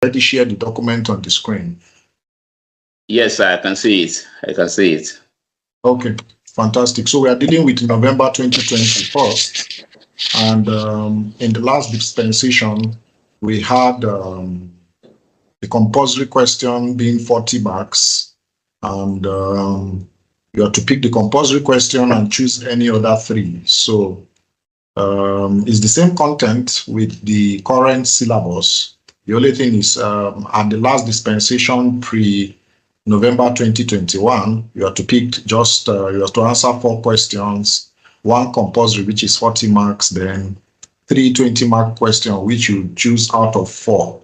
already shared the document on the screen? Yes, I can see it. I can see it. Okay, fantastic. So we are dealing with November 2020 first. And in the last dispensation, we had the compulsory question being 40 marks. And you have to pick the compulsory question and choose any other 3. So it's the same content with the current syllabus. The only thing is at the last dispensation pre-November 2021, you have to pick just, you have to answer 4 questions, 1 compulsory, which is 40 marks, then 3 20-mark questions, which you choose out of 4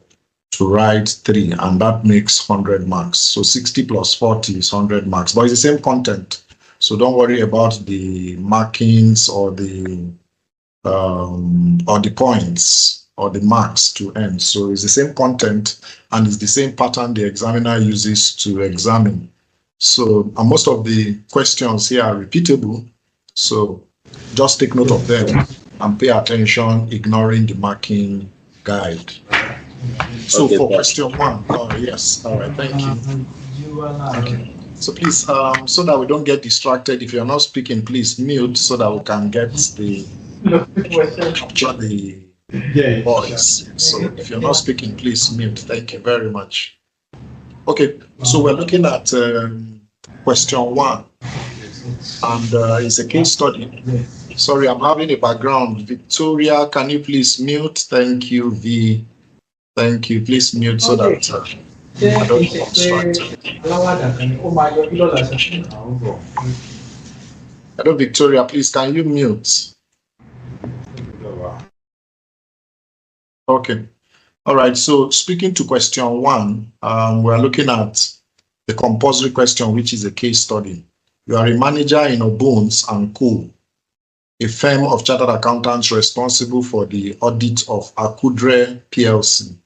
to write 3, and that makes 100 marks. So 60 plus 40 is 100 marks, but it's the same content. So don't worry about the markings or the points or the marks to end. So it's the same content and it's the same pattern the examiner uses to examine. So and most of the questions here are repeatable. So just take note of them and pay attention, ignoring the marking guide. So okay, for question 1, yes, all right, thank you. Okay. So please, so that we don't get distracted, if you're not speaking, please mute so that we can get capture the voice. So if you're not speaking, please mute. Thank you very much. Okay, so we're looking at question 1, and it's a case study. Sorry, I'm having a background. Victoria, can you please mute? Thank you, V. Thank you. Please mute so that I don't get distracted. Hello, Victoria, please, can you mute? Okay. All right. So speaking to question 1, we're looking at the compulsory question, which is a case study. You are a manager in Obones & Co., a firm of chartered accountants responsible for the audit of Akudre Plc,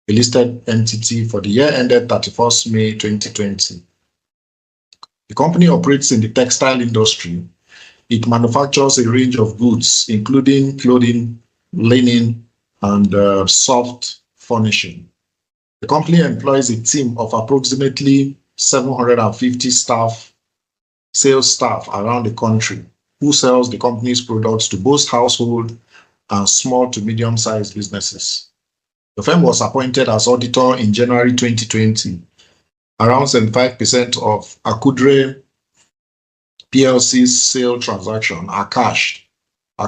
a listed entity for the year ended 31st May 2020. The company operates in the textile industry. It manufactures a range of goods, including clothing, linen, and soft furnishing. The company employs a team of approximately 750 sales staff around the country, who sells the company's products to both household and small to medium-sized businesses. The firm was appointed as auditor in January 2020. Around 75% of Akudre Plc's sale transactions are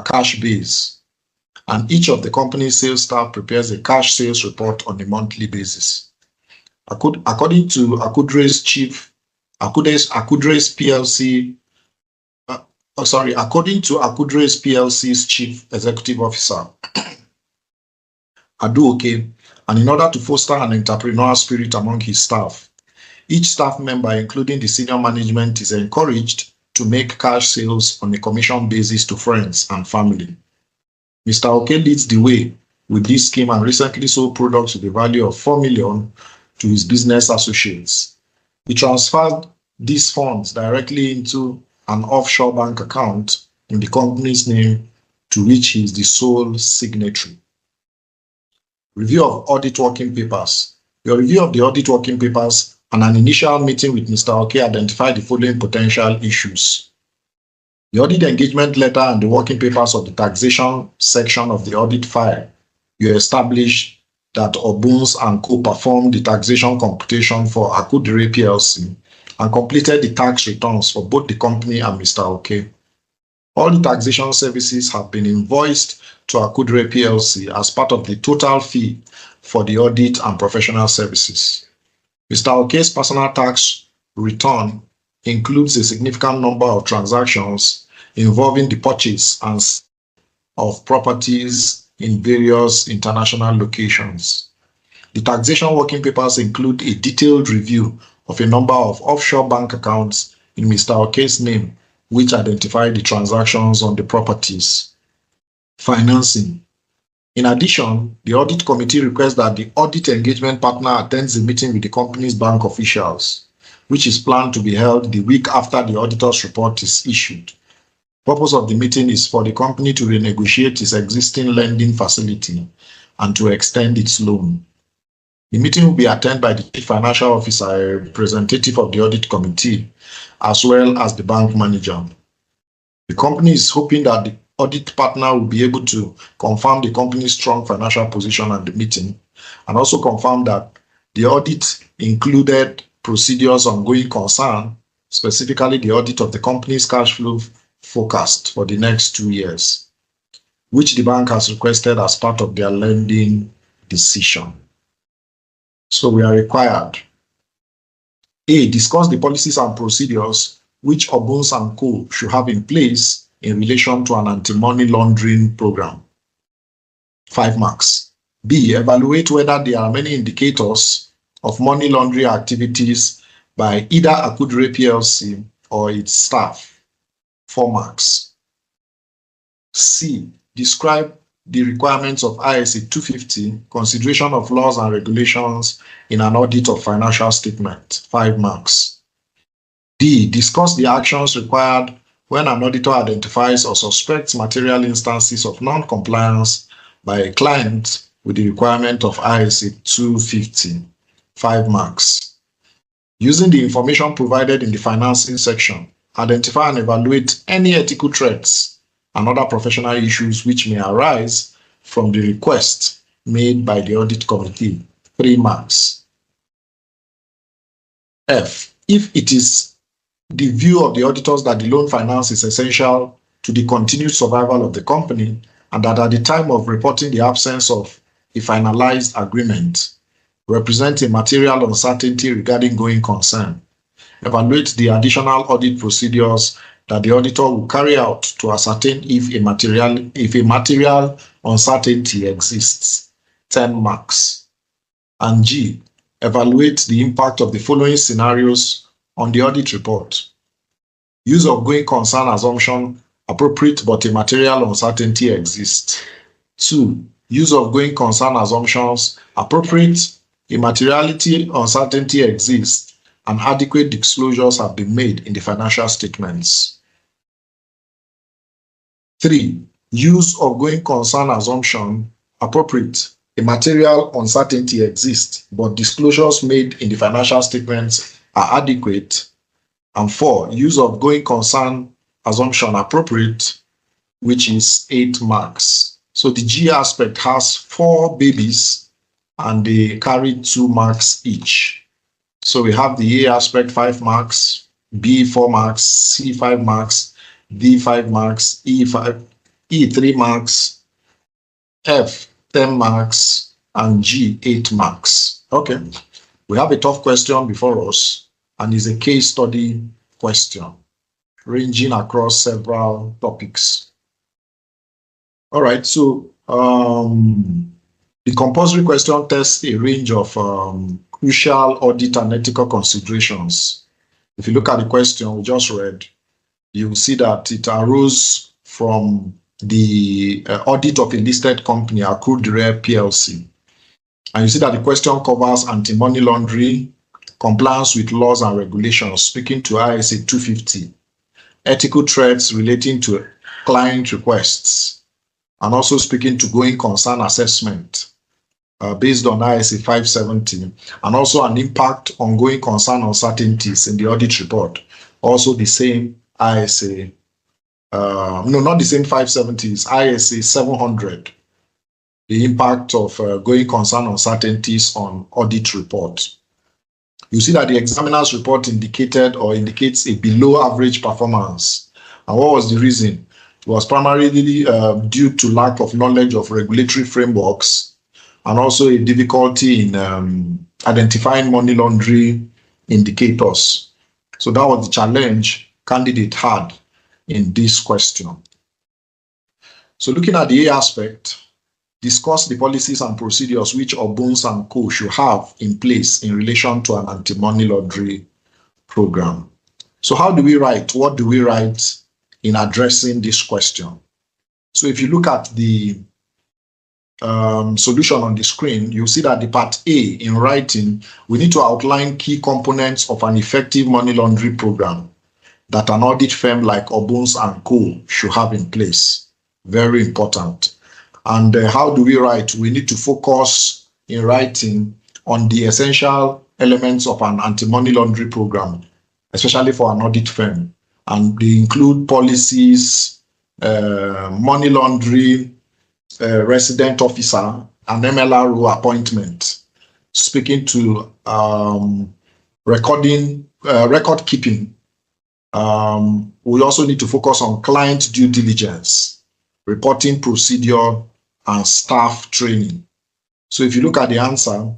cash-based, and each of the company's sales staff prepares a cash sales report on a monthly basis. According to Akudre's PLC's chief executive officer, Aduoke, and in order to foster an entrepreneurial spirit among his staff, each staff member, including the senior management, is encouraged to make cash sales on a commission basis to friends and family. Mr. Oke leads the way with this scheme and recently sold products with a value of 4 million to his business associates. He transferred these funds directly into an offshore bank account in the company's name, to which he is the sole signatory. Review of audit working papers. Your review of the audit working papers and an initial meeting with Mr. Oke identified the following potential issues. The audit engagement letter and the working papers of the taxation section of the audit file. You established that Obones & Co. performed the taxation computation for Akudre Plc and completed the tax returns for both the company and Mr. Oke. All the taxation services have been invoiced to Akudre Plc as part of the total fee for the audit and professional services. Mr. Oke's personal tax return includes a significant number of transactions involving the purchase and sale of properties in various international locations. The taxation working papers include a detailed review of a number of offshore bank accounts in Mr. Oke's name, which identify the transactions on the properties. Financing. In addition, the audit committee requests that the audit engagement partner attends a meeting with the company's bank officials, which is planned to be held the week after the auditor's report is issued. The purpose of the meeting is for the company to renegotiate its existing lending facility and to extend its loan. The meeting will be attended by the Chief Financial Officer, a representative of the Audit Committee, as well as the bank manager. The company is hoping that the audit partner will be able to confirm the company's strong financial position at the meeting, and also confirm that the audit included procedures on going concern, specifically the audit of the company's cash flow forecast for the next 2 years, which the bank has requested as part of their lending decision. So we are required: A, discuss the policies and procedures which Obuns & Co. should have in place in relation to an anti-money laundering program. 5 marks. B, evaluate whether there are many indicators of money laundering activities by either Akudre Plc or its staff. 4 marks. C, describe the requirements of ISA 250, consideration of laws and regulations in an audit of financial statement. 5 marks. D, discuss the actions required when an auditor identifies or suspects material instances of non-compliance by a client with the requirement of ISA 250. 5 marks. Using the information provided in the financing section, identify and evaluate any ethical threats and other professional issues which may arise from the request made by the audit committee. 3 marks. F, if it is the view of the auditors that the loan finance is essential to the continued survival of the company, and that at the time of reporting the absence of a finalized agreement represents a material uncertainty regarding going concern, evaluate the additional audit procedures that the auditor will carry out to ascertain if a material uncertainty exists. 10 marks. And G, evaluate the impact of the following scenarios on the audit report. Use of going concern assumption appropriate but a material uncertainty exists. 2. Use of going concern assumptions appropriate, a materiality uncertainty exists, and adequate disclosures have been made in the financial statements. 3. Use of going concern assumption appropriate, a material uncertainty exists, but disclosures made in the financial statements are adequate. And 4. Use of going concern assumption appropriate, which is 8 marks. So the G aspect has 4 babies and they carry 2 marks each. So we have the A aspect 5 marks, B 4 marks, C 5 marks, D 5 marks, E 3 marks, F 10 marks, and G 8 marks. Okay, we have a tough question before us, and it's a case study question ranging across several topics. All right, so the compulsory question tests a range of crucial audit and ethical considerations. If you look at the question we just read, you will see that it arose from the audit of a listed company, Akudre Plc. And you see that the question covers anti-money laundering, compliance with laws and regulations, speaking to ISA 250, ethical threats relating to client requests, and also speaking to going concern assessment based on ISA 570, and also an impact on going concern uncertainties in the audit report. Also the same ISA, no, not the same 570, it's ISA 700, the impact of going concern uncertainties on audit report. You see that the examiner's report indicates a below average performance. And what was the reason? It was primarily due to lack of knowledge of regulatory frameworks, and also a difficulty in identifying money laundering indicators. So that was the challenge candidate had in this question. So looking at the A aspect, discuss the policies and procedures which Obuns & Co. should have in place in relation to an anti-money laundering program. So how do we write? What do we write in addressing this question? So if you look at the solution on the screen, you'll see that the part A in writing, we need to outline key components of an effective money laundering program that an audit firm like Obuns & Co. should have in place. Very important. And how do we write? We need to focus in writing on the essential elements of an anti-money laundering program, especially for an audit firm. And they include policies, money laundering, resident officer, and MLRO appointment, speaking to record keeping. We also need to focus on client due diligence, reporting procedure, and staff training. So if you look at the answer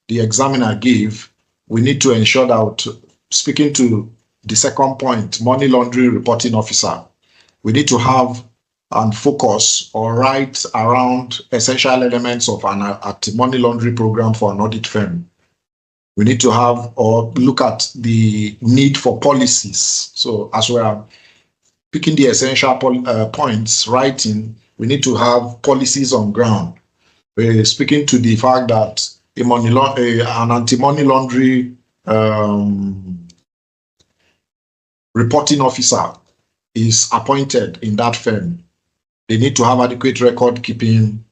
the examiner gave, we need to ensure that, speaking to the second point, money laundering reporting officer, we need to have and focus or write around essential elements of an anti-money laundering program for an audit firm. We need to have or look at the need for policies. So as we are picking the essential points, writing, we need to have policies on ground. We're speaking to the fact that an anti-money laundering reporting officer is appointed in that firm. They need to have adequate record keeping,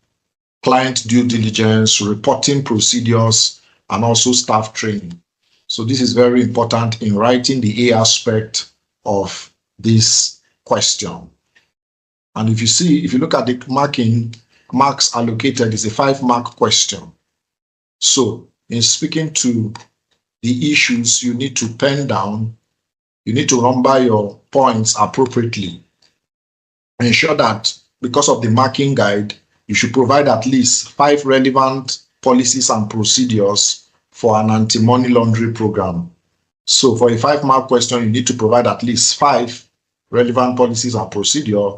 client due diligence, reporting procedures, and also staff training. So this is very important in writing the A aspect of this question. And if you look at the marks allocated, is a 5-mark question. So in speaking to the issues, you need to pen down, you need to number your points appropriately. Ensure that because of the marking guide, you should provide at least 5 relevant policies and procedures for an anti-money laundering program. So for a 5-mark question, you need to provide at least 5 relevant policies and procedure,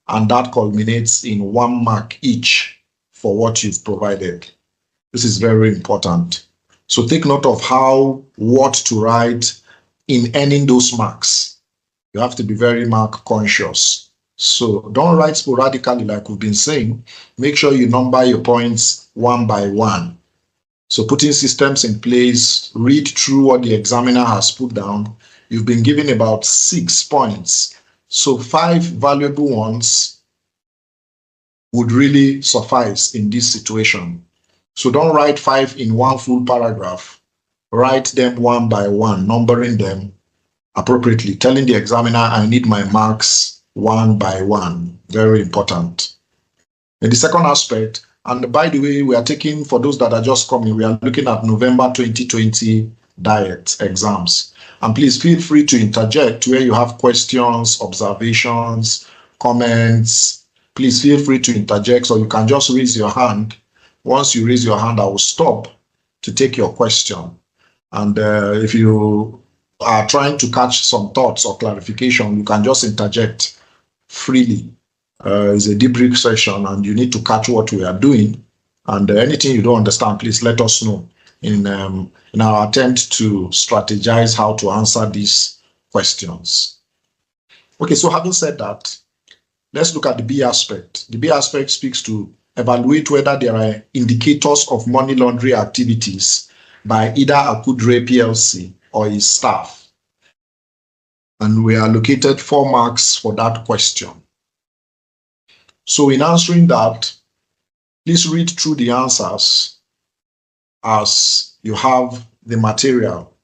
and that culminates in 1 mark each for what you've provided. This is very important. So take note of what to write in earning those marks. You have to be very mark conscious. So don't write sporadically like we've been saying. Make sure you number your points 1 by 1. So putting systems in place, read through what the examiner has put down. You've been given about 6 points. So 5 valuable ones would really suffice in this situation. So don't write 5 in 1 full paragraph. Write them 1 by 1, numbering them appropriately, telling the examiner, I need my marks 1 by 1. Very important. In the second aspect, and by the way, we are taking, for those that are just coming, we are looking at November 2020 diet exams. And please feel free to interject where you have questions, observations, comments. Please feel free to interject, or you can just raise your hand. Once you raise your hand, I will stop to take your question. And if you are trying to catch some thoughts or clarification, you can just interject freely. It's a debrief session, and you need to catch what we are doing. And anything you don't understand, please let us know in our attempt to strategize how to answer these questions. Okay, so having said that, let's look at the B aspect. The B aspect speaks to evaluate whether there are indicators of money laundering activities by either Akudre Plc or his staff. And we allocated 4 marks for that question. So in answering that, please read through the answers as you have the material,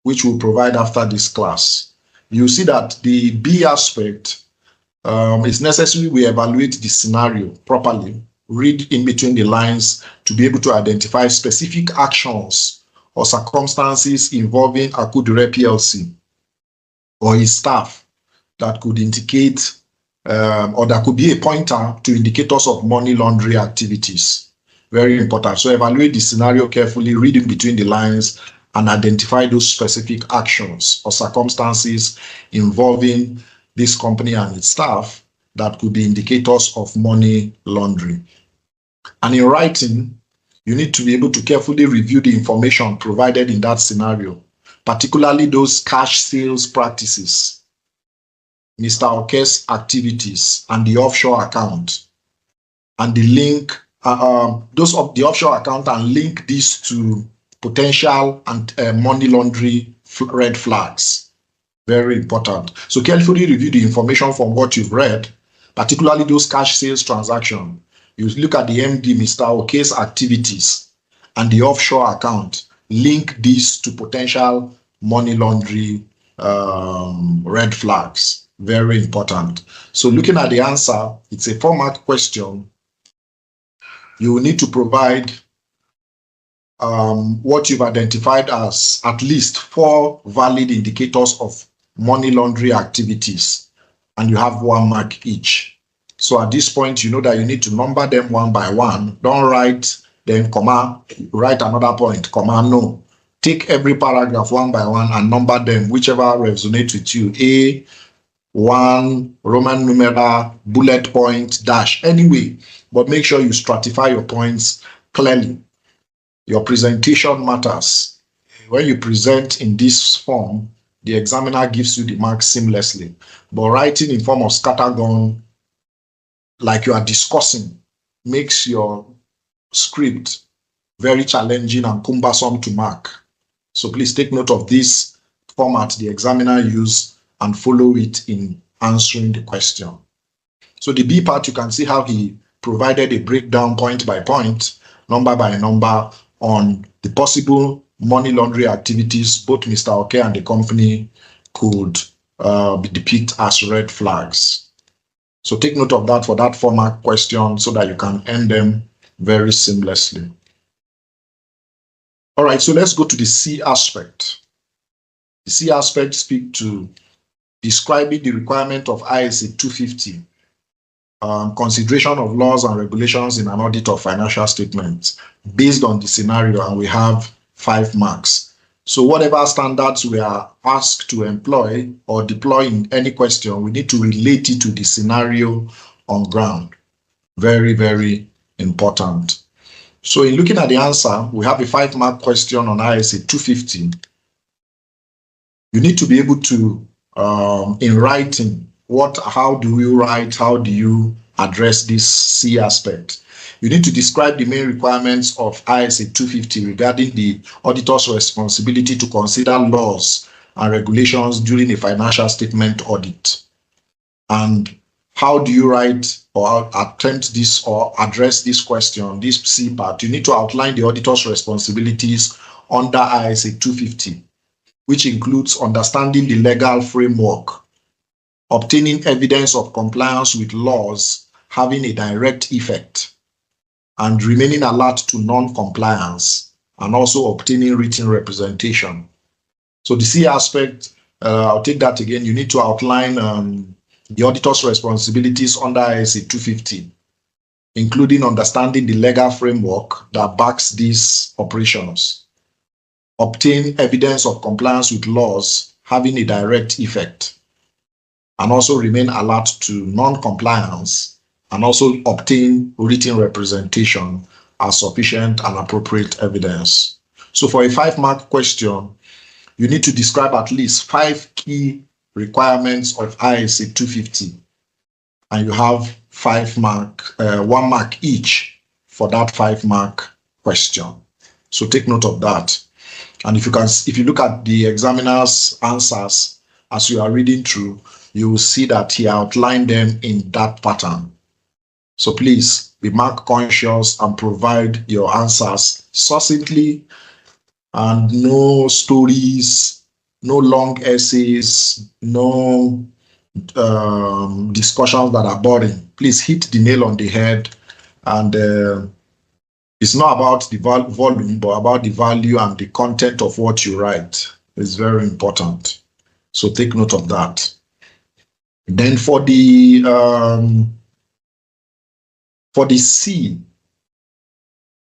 which we'll provide after this class. You see that the B aspect is necessary we evaluate the scenario properly, read in between the lines to be able to identify specific actions or circumstances involving Akudre Plc or his staff that could indicate or that could be a pointer to indicators of money laundering activities. Very important. So evaluate the scenario carefully, read in between the lines, and identify those specific actions or circumstances involving this company and its staff that could be indicators of money laundering. And in writing, you need to be able to carefully review the information provided in that scenario, particularly those cash sales practices, Mr. Oke's activities, and the offshore account, and the link, those of the offshore account, and link these to potential and money laundering red flags. Very important. So carefully review the information from what you've read, particularly those cash sales transactions. You look at the MD, Mr. Oke's activities, and the offshore account, link these to potential money laundering red flags. Very important. So looking at the answer, it's a format question. You will need to provide what you've identified as at least 4 valid indicators of money laundering activities, and you have 1 mark each. So at this point, you know that you need to number them one by one. Don't write, then comma, write another point, comma, no. Take every paragraph one by one and number them, whichever resonates with you. A1, Roman numeral, bullet point, dash, anyway. But make sure you stratify your points clearly. Your presentation matters. When you present in this form, the examiner gives you the marks seamlessly. But writing in form of scattergun, like you are discussing, makes your script very challenging and cumbersome to mark. So please take note of this format the examiner used and follow it in answering the question. So the B part, you can see how he provided a breakdown point by point, number by number, on the possible money laundering activities both Mr. Oke and the company could be depicted as red flags. So take note of that for that format question so that you can end them very seamlessly. All right, so let's go to the C aspect. The C aspect speaks to describing the requirement of ISA 250, consideration of laws and regulations in an audit of financial statements based on the scenario, and we have 5 marks. So whatever standards we are asked to employ or deploy in any question, we need to relate it to the scenario on ground. Very, very important. So in looking at the answer, we have a 5-mark question on ISA 250. You need to be able to, in writing, how do you write, how do you address this C aspect? You need to describe the main requirements of ISA 250 regarding the auditor's responsibility to consider laws and regulations during a financial statement audit. And how do you write or attempt this or address this question, this C part? You need to outline the auditor's responsibilities under ISA 250, which includes understanding the legal framework, obtaining evidence of compliance with laws having a direct effect, and remaining alert to non-compliance, and also obtaining written representation. So the C aspect, I'll take that again. You need to outline the auditor's responsibilities under ISA 250, including understanding the legal framework that backs these operations, obtain evidence of compliance with laws having a direct effect, and also remain alert to non-compliance, and also obtain written representation as sufficient and appropriate evidence. So for a 5-mark question, you need to describe at least 5 key requirements of ISA 250, and you have 1 mark each for that 5-mark question. So take note of that. And if you look at the examiner's answers as you are reading through, you will see that he outlined them in that pattern. So please be mark conscious and provide your answers succinctly, and no stories, no long essays, no discussions that are boring. Please hit the nail on the head, and it's not about the volume, but about the value and the content of what you write. It's very important. So take note of that. Then for the C,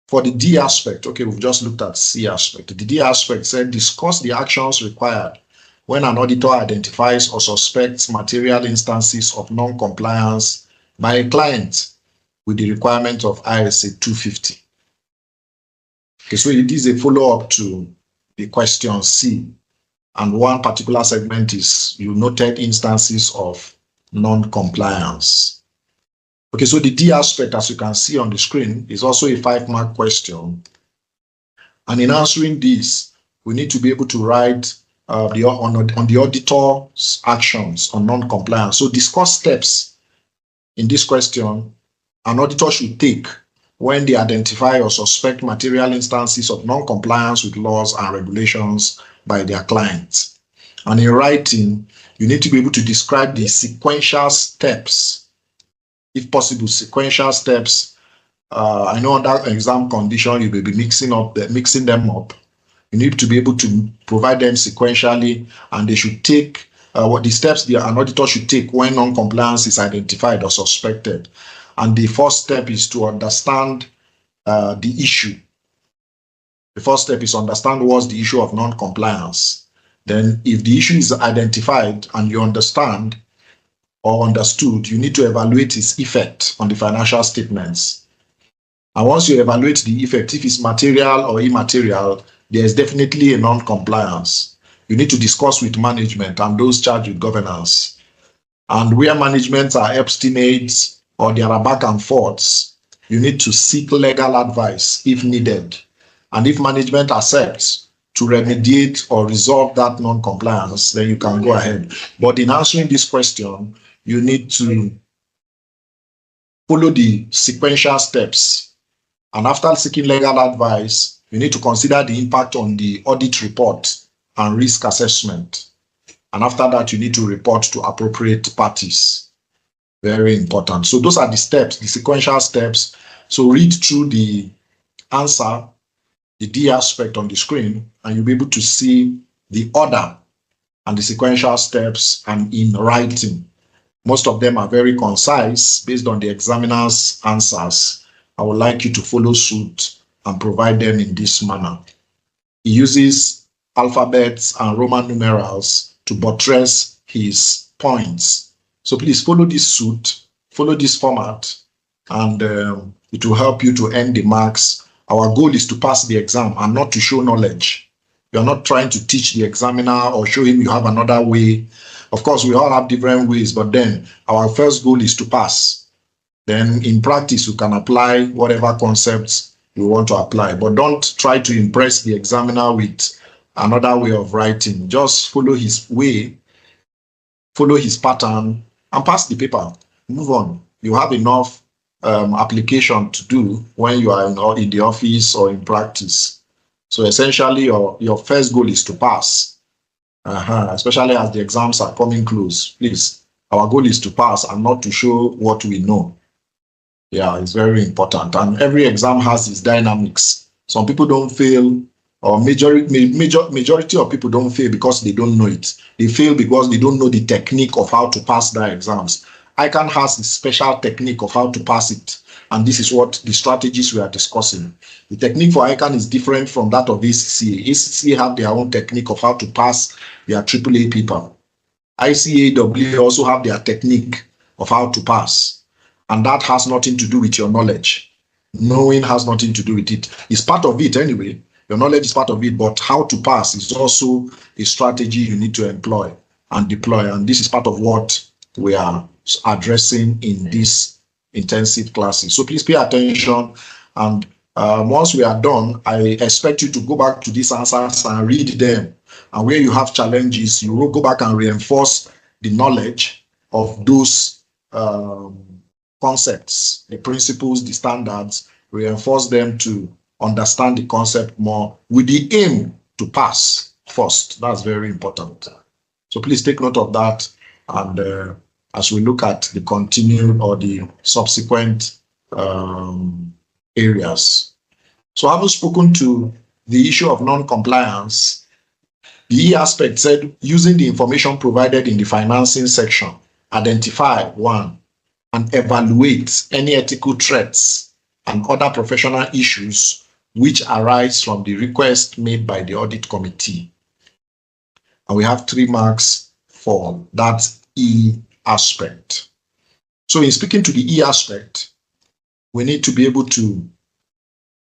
for the D aspect, okay, we've just looked at C aspect. The D aspect said, discuss the actions required when an auditor identifies or suspects material instances of non-compliance by a client with the requirement of ISA 250. Okay, so it is a follow-up to the question C. And one particular segment is, you noted instances of non-compliance. Okay, so the D aspect, as you can see on the screen, is also a 5-mark question. And in answering this, we need to be able to write on the auditor's actions on non-compliance. So discuss steps in this question an auditor should take when they identify or suspect material instances of non-compliance with laws and regulations by their clients. And in writing, you need to be able to describe the sequential steps, if possible, sequential steps. I know under exam condition, you may be mixing them up. You need to be able to provide them sequentially, and they should take what the steps an auditor should take when non-compliance is identified or suspected. And the first step is to understand the issue. The first step is understand what's the issue of non-compliance. Then if the issue is identified and you understand or understood, you need to evaluate its effect on the financial statements. And once you evaluate the effect, if it's material or immaterial, there is definitely a non-compliance. You need to discuss with management and those charged with governance. And where management are obstinate or there are back and forths, you need to seek legal advice if needed. And if management accepts to remediate or resolve that non-compliance, then you can go ahead. But in answering this question, you need to follow the sequential steps. And after seeking legal advice, you need to consider the impact on the audit report and risk assessment. And after that, you need to report to appropriate parties. Very important. So those are the steps, the sequential steps. So read through the answer, the D aspect on the screen, and you'll be able to see the order and the sequential steps and in writing. Most of them are very concise based on the examiner's answers. I would like you to follow suit and provide them in this manner. He uses alphabets and Roman numerals to buttress his points. So please follow this suit, follow this format, and it will help you to earn the marks. Our goal is to pass the exam and not to show knowledge. You are not trying to teach the examiner or show him you have another way. Of course, we all have different ways, but then our first goal is to pass. Then in practice, you can apply whatever concepts you want to apply, but don't try to impress the examiner with another way of writing. Just follow his way, follow his pattern, and pass the paper. Move on. You have enough application to do when you are in the office or in practice. So essentially, your first goal is to pass, especially as the exams are coming close. Please, our goal is to pass and not to show what we know. Yeah, it's very important. And every exam has its dynamics. Some people don't fail, or majority of people don't fail because they don't know it. They fail because they don't know the technique of how to pass their exams. ICANN has a special technique of how to pass it. And this is what the strategies we are discussing. The technique for ICANN is different from that of ACCA. ACCA have their own technique of how to pass their AAA paper. ICAW also have their technique of how to pass. And that has nothing to do with your knowledge. Knowing has nothing to do with it. It's part of it anyway. Your knowledge is part of it, but how to pass is also a strategy you need to employ and deploy. And this is part of what we are addressing in these intensive classes. So please pay attention. And once we are done, I expect you to go back to these answers and read them. And where you have challenges, you will go back and reinforce the knowledge of those concepts, the principles, the standards, reinforce them to understand the concept more with the aim to pass first. That's very important. So please take note of that. And as we look at the continued or the subsequent areas. So having spoken to the issue of non-compliance, the E aspect said, using the information provided in the financing section, identify, one, and evaluate any ethical threats and other professional issues which arise from the request made by the audit committee. And we have 3 marks for that E aspect. So in speaking to the E aspect, we need to be able to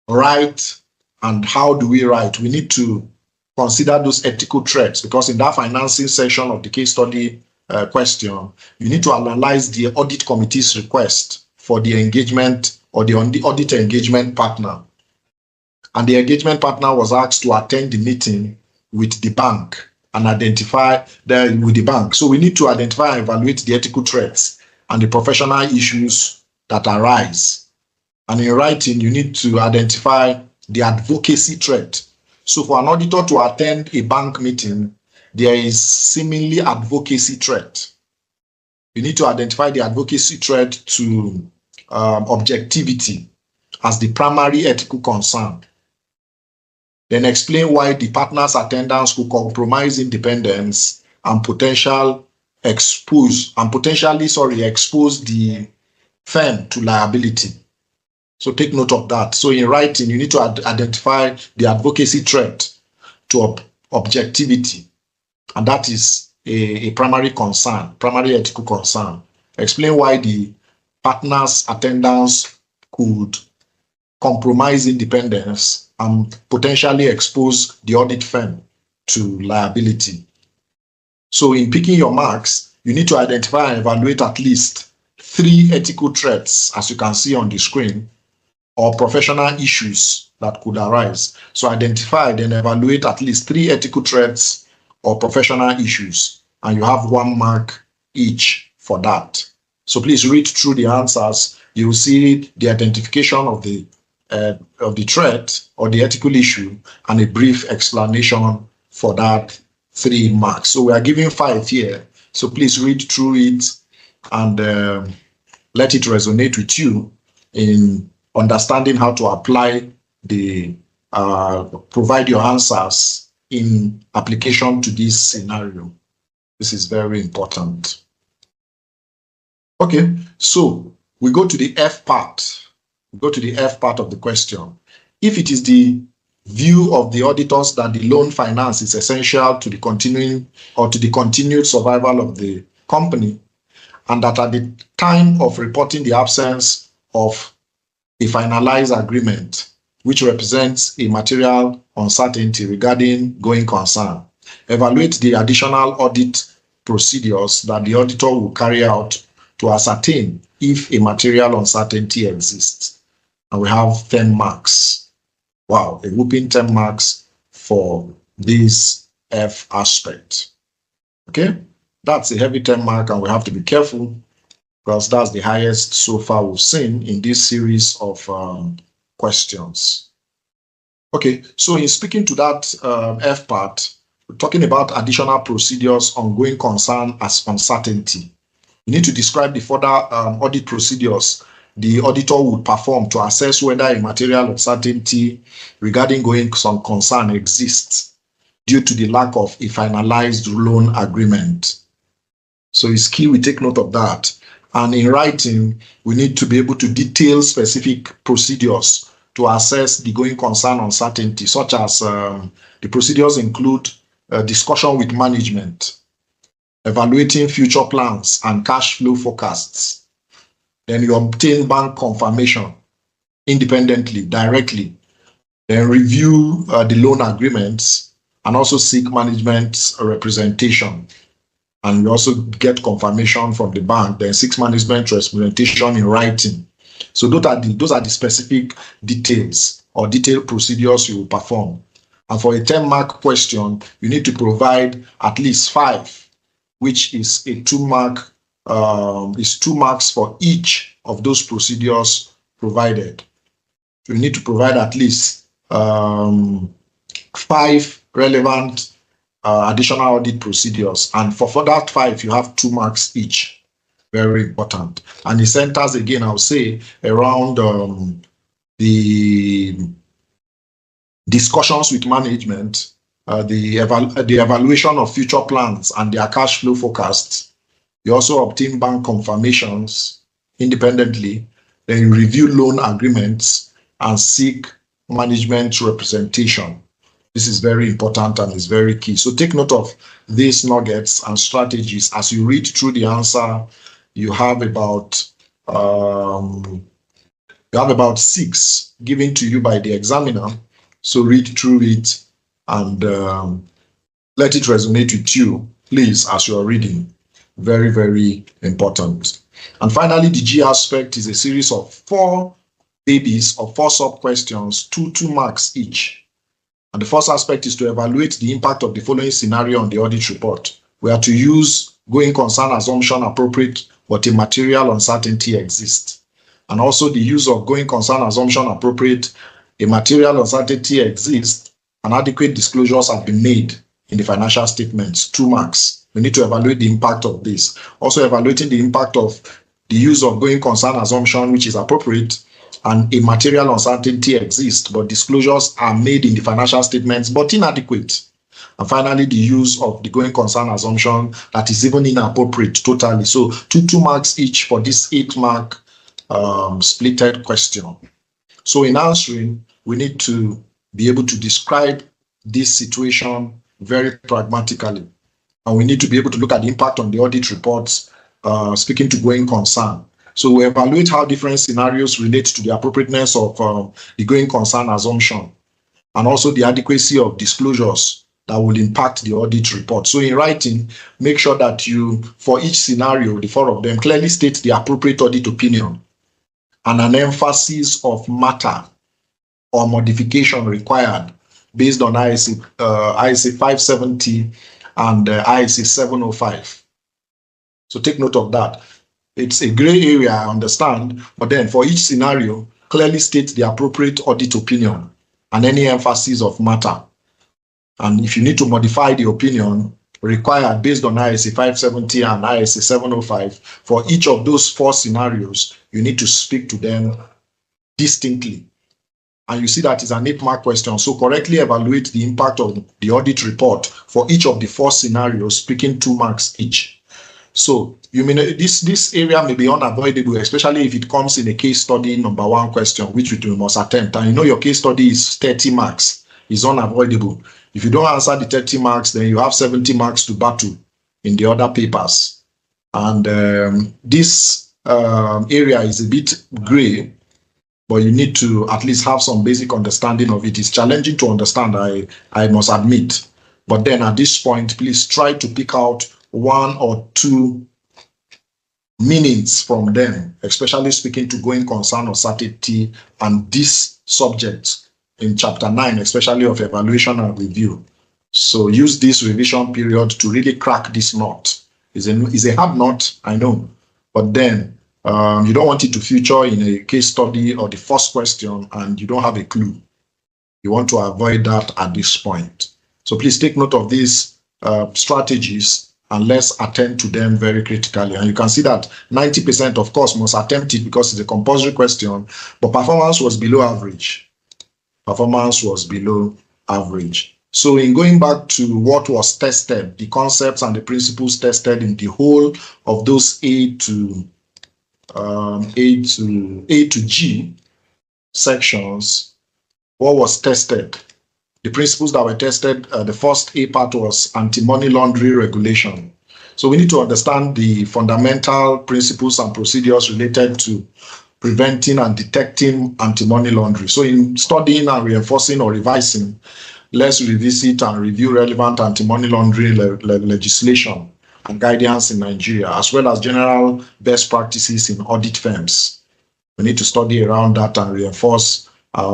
write. And how do we write? We need to consider those ethical threats, because in that financing section of the case study question, you need to analyze the audit committee's request for the engagement or the audit engagement partner. And the engagement partner was asked to attend the meeting with the bank and identify with the bank. So we need to identify and evaluate the ethical threats and the professional issues that arise. And in writing, you need to identify the advocacy threat. So for an auditor to attend a bank meeting, there is seemingly advocacy threat. You need to identify the advocacy threat to objectivity as the primary ethical concern. Then explain why the partner's attendance could compromise independence and potentially expose the firm to liability. So take note of that. So in writing, you need to identify the advocacy threat to objectivity, and that is a primary concern, primary ethical concern. Explain why the partner's attendance could compromise independence and potentially expose the audit firm to liability. So in picking your marks, you need to identify and evaluate at least 3 ethical threats, as you can see on the screen, or professional issues that could arise. So identify and evaluate at least 3 ethical threats or professional issues, and you have 1 mark each for that. So please read through the answers. You will see the identification of the threat or the ethical issue and a brief explanation for that 3 marks. So we are giving 5 here. So please read through it and let it resonate with you in understanding how to apply the provide your answers in application to this scenario. This is very important. Okay, so we go to the F part. We go to the F part of the question. If it is the view of the auditors that the loan finance is essential to the continuing or to the continued survival of the company, and that at the time of reporting the absence of a finalized agreement, which represents a material uncertainty regarding going concern, evaluate the additional audit procedures that the auditor will carry out to ascertain if a material uncertainty exists. And we have 10 marks. Wow, a whooping 10 marks for this F aspect. Okay, that's a heavy 10 mark, and we have to be careful because that's the highest so far we've seen in this series of questions. Okay, so in speaking to that F part, we're talking about additional procedures on going concern as uncertainty. You need to describe the further audit procedures the auditor would perform to assess whether a material uncertainty regarding going concern exists due to the lack of a finalized loan agreement. So it's key we take note of that. And in writing, we need to be able to detail specific procedures to assess the going concern uncertainty, such as the procedures include discussion with management, evaluating future plans and cash flow forecasts. Then you obtain bank confirmation independently, directly. Then review the loan agreements and also seek management representation. And you also get confirmation from the bank, then seek management representation in writing. So those are the specific details or detailed procedures you will perform. And for a 10-mark question, you need to provide at least 5, which is a 2 mark. Is 2 marks for each of those procedures provided. So you need to provide at least 5 relevant additional audit procedures, and for that 5, you have 2 marks each. Very important. And it centers again, I'll say, around the discussions with management, the evaluation of future plans and their cash flow forecasts. You also obtain bank confirmations independently, then you review loan agreements and seek management representation. This is very important and is very key. So take note of these nuggets and strategies. As you read through the answer, you have about 6 given to you by the examiner. So read through it and let it resonate with you, please, as you are reading. Very, very important. And finally, the G aspect is a series of 4 babies or 4 sub-questions, 2 marks each. And the first aspect is to evaluate the impact of the following scenario on the audit report. We are to use going concern assumption appropriate, but a material uncertainty exists. and also the use of going concern assumption appropriate, a material uncertainty exists, and adequate disclosures have been made in the financial statements, 2 marks. We need to evaluate the impact of this. Also evaluating the impact of the use of going concern assumption, which is appropriate, and a material uncertainty exists, but disclosures are made in the financial statements, but inadequate. And finally, the use of the going concern assumption that is even inappropriate totally. So 2 marks each for this 8-mark splitted question. So in answering, we need to be able to describe this situation very pragmatically. And we need to be able to look at the impact on the audit reports, speaking to going concern. So we evaluate how different scenarios relate to the appropriateness of the going concern assumption, and also the adequacy of disclosures that will impact the audit report. So in writing, make sure that you, for each scenario, the 4 of them, clearly state the appropriate audit opinion and an emphasis of matter or modification required based on ISA 570 and ISA 705. So take note of that. It's a gray area, I understand, but then for each scenario, clearly state the appropriate audit opinion and any emphasis of matter. And if you need to modify the opinion required based on ISA 570 and ISA 705, for each of those 4 scenarios, you need to speak to them distinctly. And you see that is an 8-mark question. So correctly evaluate the impact of the audit report for each of the 4 scenarios, speaking 2 marks each. So you mean this area may be unavoidable, especially if it comes in a case study number 1 question, which you must attempt. And you know your case study is 30 marks. It's unavoidable. If you don't answer the 30 marks, then you have 70 marks to battle in the other papers. And this area is a bit gray, but you need to at least have some basic understanding of it. It's challenging to understand, I must admit. But then at this point, please try to pick out 1 or 2 meanings from them, especially speaking to going concern or certainty and this subject in chapter 9, especially of evaluation and review. So use this revision period to really crack this knot. It's a hard knot, I know, but then you don't want it to feature in a case study or the first question and you don't have a clue. You want to avoid that at this point. So please take note of these strategies and let's attend to them very critically. And you can see that 90%, of course, must attempt it because it's a compulsory question, but performance was below average. Performance was below average. So in going back to what was tested, the concepts and the principles tested in the whole of those A to G sections, what was tested? The principles that were tested, the first A part was anti-money laundering regulation. So we need to understand the fundamental principles and procedures related to preventing and detecting anti-money laundering. So in studying and reinforcing or revising, let's revisit and review relevant anti-money laundering legislation and guidance in Nigeria, as well as general best practices in audit firms. We need to study around that and reinforce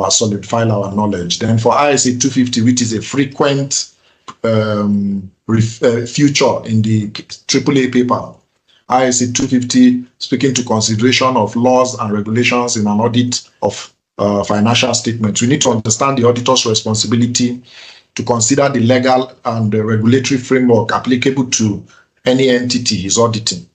solidify our knowledge. Then for ISA 250, which is a frequent feature in the AAA paper, ISA 250 speaking to consideration of laws and regulations in an audit of financial statements. We need to understand the auditor's responsibility to consider the legal and the regulatory framework applicable to any entity he's auditing.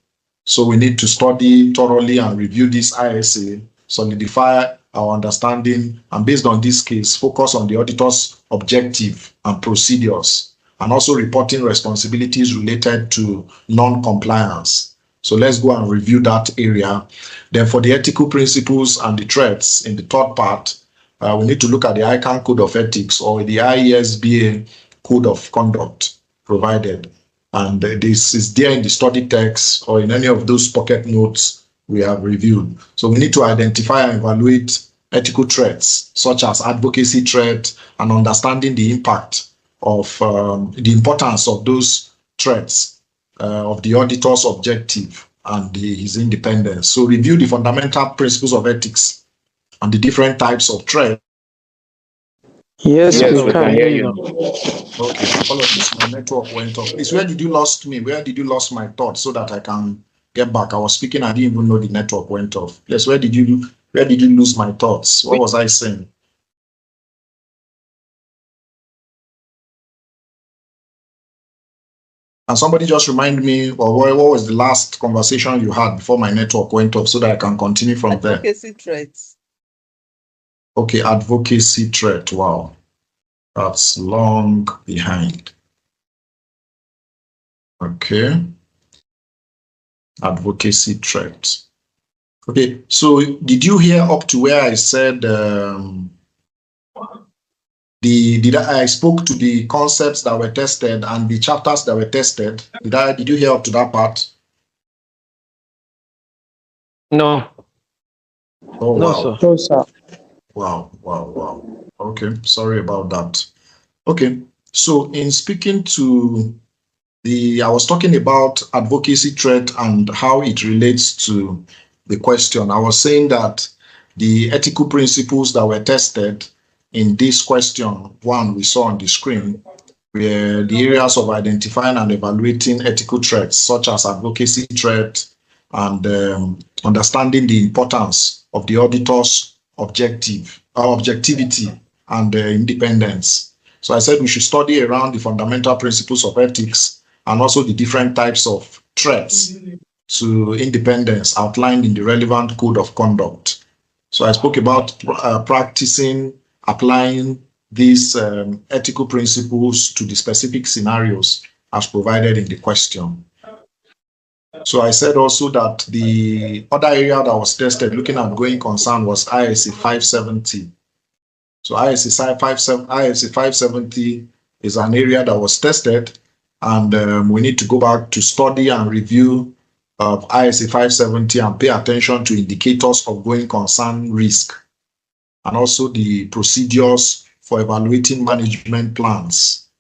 So we need to study thoroughly and review this ISA, solidify our understanding, and based on this case, focus on the auditor's objective and procedures, and also reporting responsibilities related to non-compliance. So let's go and review that area. Then for the ethical principles and the threats in the 3rd part, we need to look at the ICANN Code of Ethics or the IESBA Code of Conduct provided. And this is there in the study text or in any of those pocket notes we have reviewed. So we need to identify and evaluate ethical threats, such as advocacy threat, and understanding the impact of the importance of those threats, of the auditor's objective and his independence. So review the fundamental principles of ethics and the different types of threats. Yes, we can hear you. Okay, apologies, my network went off. Please, where did you lost me? Where did you lost my thoughts so that I can get back. I was speaking, I didn't even know the network went off. Yes, where did you lose my thoughts? What was I saying? And somebody just remind me, or what was the last conversation you had before my network went off so that I can continue from there? Advocacy threats. Okay, advocacy threat. Wow. That's long behind. Okay. Advocacy threat. Okay, so did you hear up to where I said I spoke to the concepts that were tested and the chapters that were tested? Did you hear up to that part? No. Oh, No, wow. sir. No, sir. Wow. Okay, sorry about that. Okay, so in speaking to I was talking about advocacy threat and how it relates to the question. I was saying that the ethical principles that were tested in this question one we saw on the screen were the areas of identifying and evaluating ethical threats, such as advocacy threat and understanding the importance of the auditor's objectivity and independence. So I said we should study around the fundamental principles of ethics and also the different types of threats to independence outlined in the relevant code of conduct. So I spoke about applying these ethical principles to the specific scenarios as provided in the question. So I said also that the other area that was tested looking at going concern was ISA 570. So ISA 570 is an area that was tested, and we need to go back to study and review of ISA 570 and pay attention to indicators of going concern risk and also the procedures for evaluating management plans.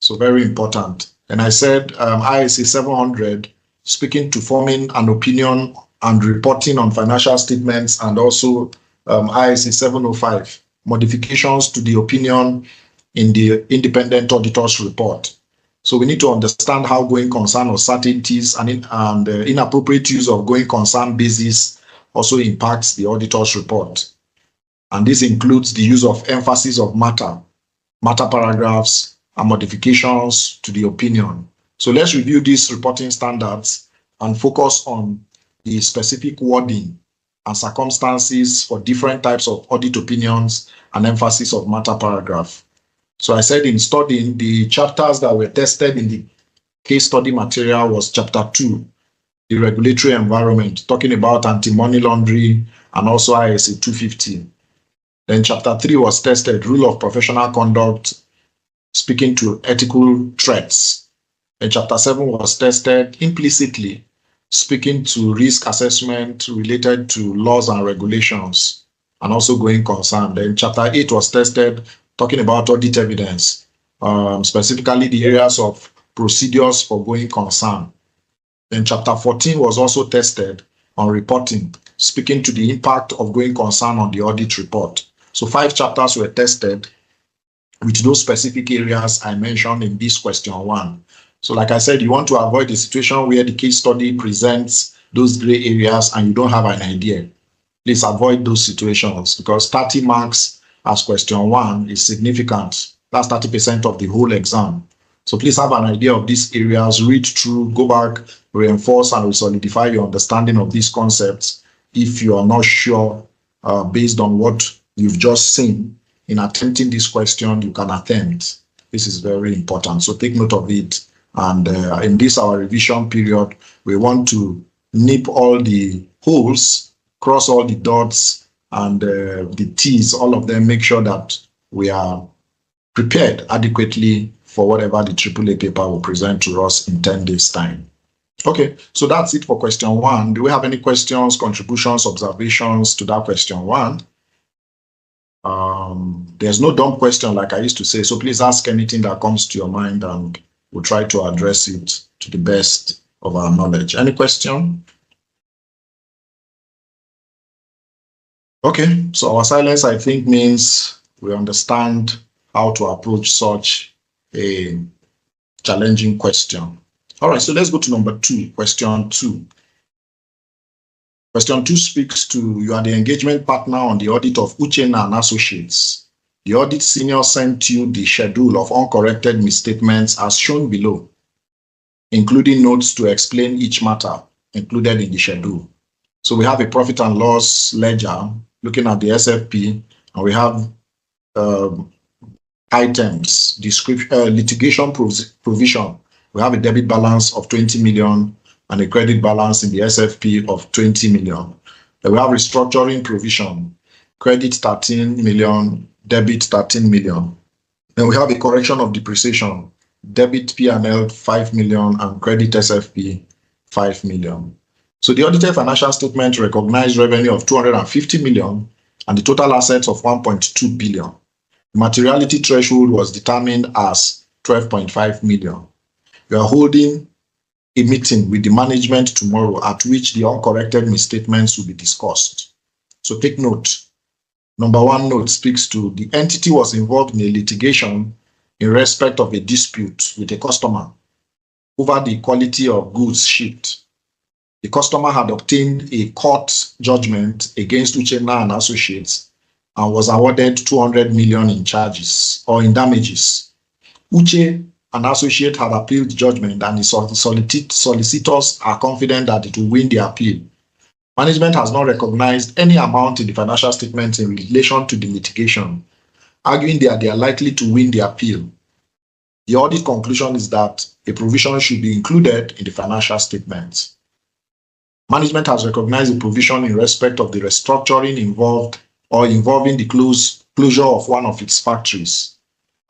So very important. And I said ISA 700, speaking to forming an opinion and reporting on financial statements, and also ISA 705, modifications to the opinion in the independent auditor's report. So we need to understand how going concern uncertainties and inappropriate use of going concern basis also impacts the auditor's report. And this includes the use of emphasis of matter paragraphs, and modifications to the opinion. So let's review these reporting standards and focus on the specific wording and circumstances for different types of audit opinions and emphasis of matter paragraph. So I said in studying, the chapters that were tested in the case study material was chapter 2, the regulatory environment, talking about anti-money laundering and also ISA 250. Then chapter 3 was tested, rule of professional conduct, speaking to ethical threats. And chapter 7 was tested implicitly, speaking to risk assessment related to laws and regulations, and also going concern. Then chapter 8 was tested, talking about audit evidence, specifically the areas of procedures for going concern. Then chapter 14 was also tested on reporting, speaking to the impact of going concern on the audit report. So 5 chapters were tested with those specific areas I mentioned in this question 1. So like I said, you want to avoid the situation where the case study presents those gray areas and you don't have an idea. Please avoid those situations, because 30 marks as question 1 is significant. That's 30% of the whole exam. So please have an idea of these areas, read through, go back, reinforce and solidify your understanding of these concepts. If you are not sure based on what you've just seen in attempting this question, you can attempt. This is very important. So take note of it. And in this, our revision period, we want to nip all the holes, cross all the dots and the T's, all of them, make sure that we are prepared adequately for whatever the AAA paper will present to us in 10 days' time. Okay, so that's it for question 1. Do we have any questions, contributions, observations to that question 1? There's no dumb question like I used to say, so please ask anything that comes to your mind and we'll try to address it to the best of our knowledge. Any question? Okay, so our silence, I think, means we understand how to approach such a challenging question. All right, so let's go to number 2, question 2. Question 2 speaks to you are the engagement partner on the audit of Uchenna and Associates. The audit senior sent you the schedule of uncorrected misstatements as shown below, including notes to explain each matter included in the schedule. So we have a profit and loss ledger looking at the SFP, and we have items, litigation provision. We have a debit balance of 20 million and a credit balance in the SFP of 20 million. Then we have restructuring provision, credit 13 million, debit 13 million. Then we have a correction of depreciation, debit P&L 5 million and credit SFP 5 million. So the audited financial statement recognized revenue of 250 million and the total assets of 1.2 billion. The materiality threshold was determined as 12.5 million. We are holding a meeting with the management tomorrow at which the uncorrected misstatements will be discussed. So take note. Number 1 note speaks to the entity was involved in a litigation in respect of a dispute with a customer over the quality of goods shipped. The customer had obtained a court judgment against Uchenna and Associates and was awarded 200 million in charges or in damages. Uche and Associate had appealed the judgment and the solicitors are confident that it will win the appeal. Management has not recognized any amount in the financial statements in relation to the litigation, arguing that they are likely to win the appeal. The audit conclusion is that a provision should be included in the financial statements. Management has recognized a provision in respect of the restructuring involving the closure of one of its factories.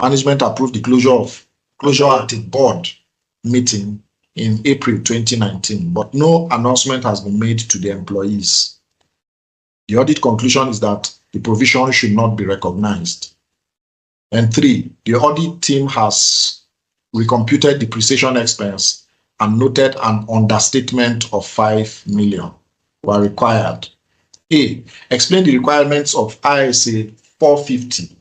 Management approved the closure at a board meeting in April 2019, but no announcement has been made to the employees. The audit conclusion is that the provision should not be recognized. And 3, the audit team has recomputed depreciation expense and noted an understatement of 5 million were required. A, explain the requirements of ISA 450,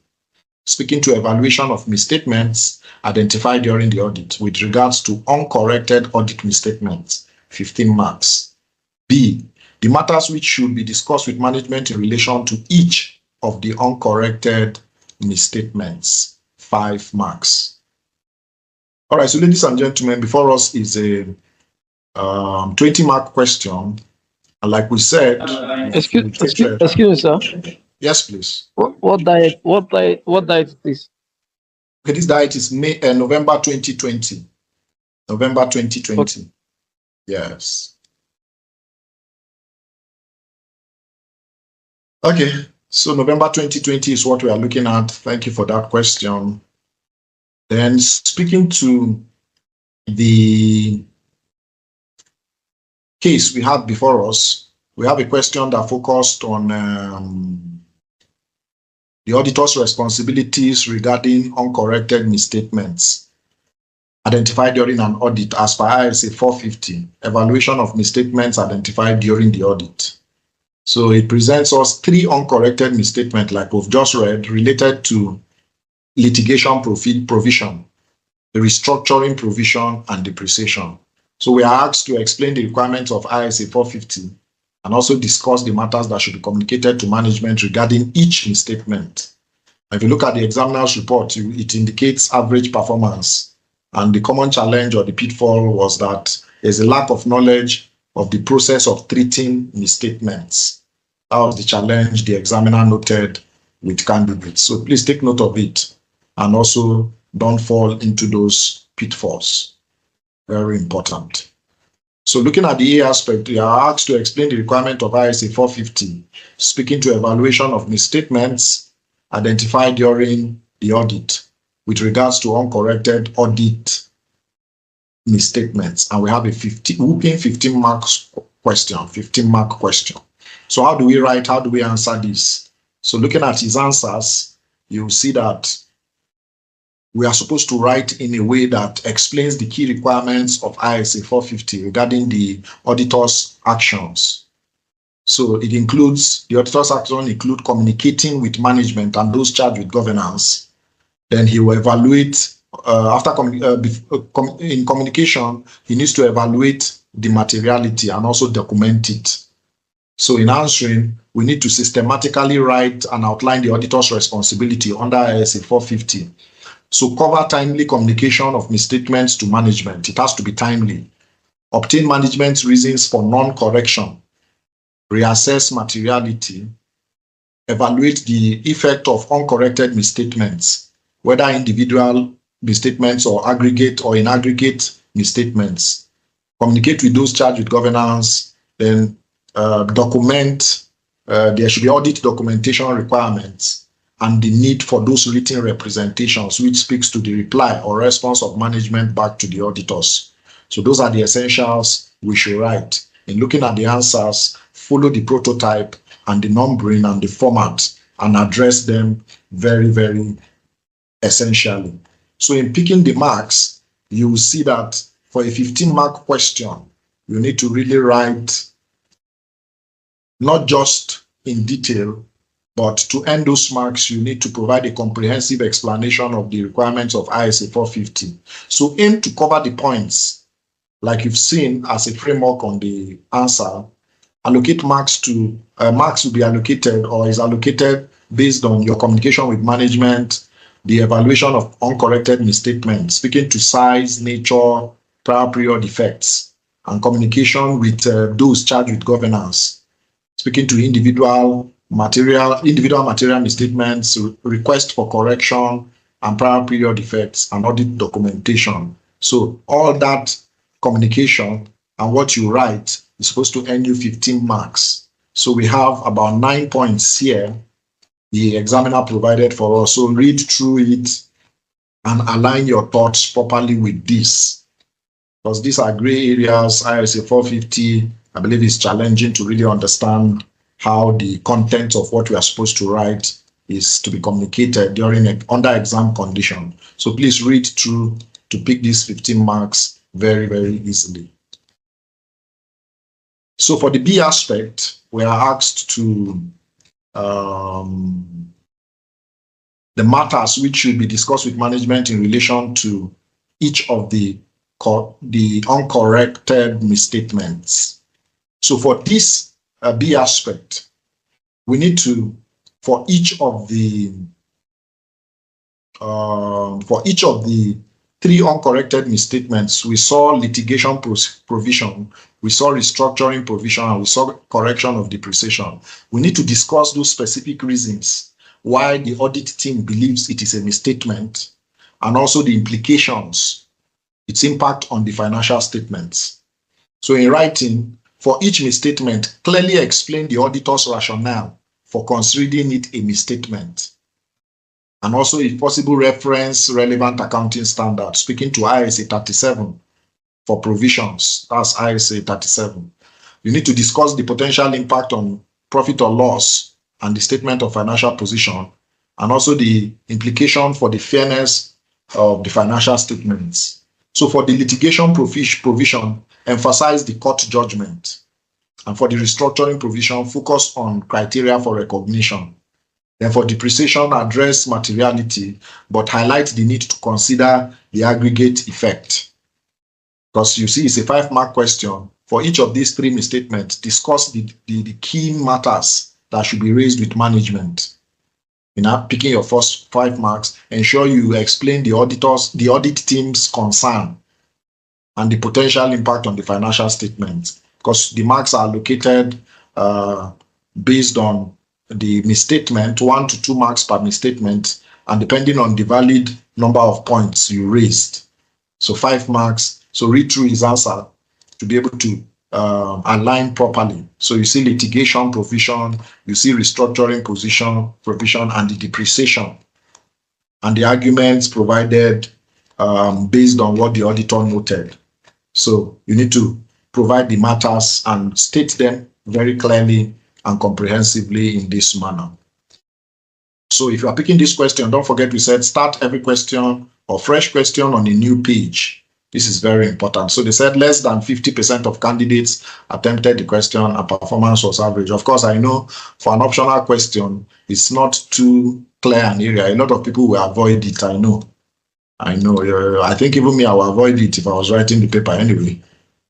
speaking to evaluation of misstatements identified during the audit with regards to uncorrected audit misstatements, 15 marks. B, the matters which should be discussed with management in relation to each of the uncorrected misstatements, 5 marks. All right, so ladies and gentlemen, before us is a 20-mark question. And like we said, Excuse me, sir. Yes, please. What diet is this? Okay, this diet is November 2020. November 2020. Okay. Yes. Okay, so November 2020 is what we are looking at. Thank you for that question. Then speaking to the case we have before us, we have a question that focused on the auditor's responsibilities regarding uncorrected misstatements identified during an audit as per ISA 450, evaluation of misstatements identified during the audit. So it presents us 3 uncorrected misstatements like we've just read related to litigation provision, the restructuring provision, and depreciation. So we are asked to explain the requirements of ISA 450 and also discuss the matters that should be communicated to management regarding each misstatement. If you look at the examiner's report, it indicates average performance, and the common challenge or the pitfall was that there's a lack of knowledge of the process of treating misstatements. That was the challenge the examiner noted with candidates. So please take note of it and also don't fall into those pitfalls. Very important. So looking at the A aspect, we are asked to explain the requirement of ISA 450, speaking to evaluation of misstatements identified during the audit with regards to uncorrected audit misstatements. And we have a 15 marks question, 15-mark question. So how do we write? How do we answer this? So looking at his answers, you'll see that we are supposed to write in a way that explains the key requirements of ISA 450 regarding the auditor's actions. So it includes, the auditor's action include communicating with management and those charged with governance. Then he will evaluate, in communication, he needs to evaluate the materiality and also document it. So in answering, we need to systematically write and outline the auditor's responsibility under ISA 450. So cover timely communication of misstatements to management. It has to be timely. Obtain management's reasons for non-correction. Reassess materiality. Evaluate the effect of uncorrected misstatements, whether individual misstatements or aggregate or in aggregate misstatements. Communicate with those charged with governance, then document, there should be audit documentation requirements and the need for those written representations, which speaks to the reply or response of management back to the auditors. So those are the essentials we should write. In looking at the answers, follow the prototype and the numbering and the format and address them very, very essentially. So in picking the marks, you will see that for a 15-mark question, you need to really write not just in detail, but to earn those marks, you need to provide a comprehensive explanation of the requirements of ISA 450. So aim to cover the points, like you've seen as a framework on the answer. Allocate marks to, marks will be allocated or is allocated based on your communication with management, the evaluation of uncorrected misstatements, speaking to size, nature, prior period effects, and communication with those charged with governance, speaking to individual material misstatements, request for correction, and prior period effects, and audit documentation. So all that communication and what you write is supposed to earn you 15 marks. So we have about 9 points here the examiner provided for us. So read through it and align your thoughts properly with this, because these are gray areas. ISA 450, I believe, is challenging to really understand how the content of what we are supposed to write is to be communicated during under exam condition. So please read through to pick these 15 marks very, very easily. So for the B aspect, we are asked to the matters which should be discussed with management in relation to each of the uncorrected misstatements. So for this B aspect, we need to, for each of the 3 uncorrected misstatements, we saw litigation provision, we saw restructuring provision, and we saw correction of depreciation. We need to discuss those specific reasons why the audit team believes it is a misstatement, and also the implications, its impact on the financial statements. So in writing, for each misstatement, clearly explain the auditor's rationale for considering it a misstatement. And also, if possible, reference relevant accounting standards, speaking to ISA 37 for provisions. That's ISA 37. You need to discuss the potential impact on profit or loss and the statement of financial position, and also the implication for the fairness of the financial statements. So for the litigation provision, emphasize the court judgment. And for the restructuring provision, focus on criteria for recognition. Then for depreciation, address materiality, but highlight the need to consider the aggregate effect. Because you see, it's a 5-mark question. For each of these 3 misstatements, discuss the key matters that should be raised with management. Picking your first 5 marks, ensure you explain the audit team's concern and the potential impact on the financial statement, because the marks are allocated based on the misstatement, 1 to 2 marks per misstatement, and depending on the valid number of points you raised. So 5 marks. So read through his answer to be able to align properly. So you see litigation provision, you see restructuring provision, and the depreciation, and the arguments provided based on what the auditor noted. So you need to provide the matters and state them very clearly and comprehensively in this manner. So if you are picking this question, don't forget we said start every question or fresh question on a new page. This is very important. So they said less than 50% of candidates attempted the question and performance was average. Of course, I know for an optional question, it's not too clear an area. A lot of people will avoid it. I know. I think even me, I will avoid it if I was writing the paper anyway.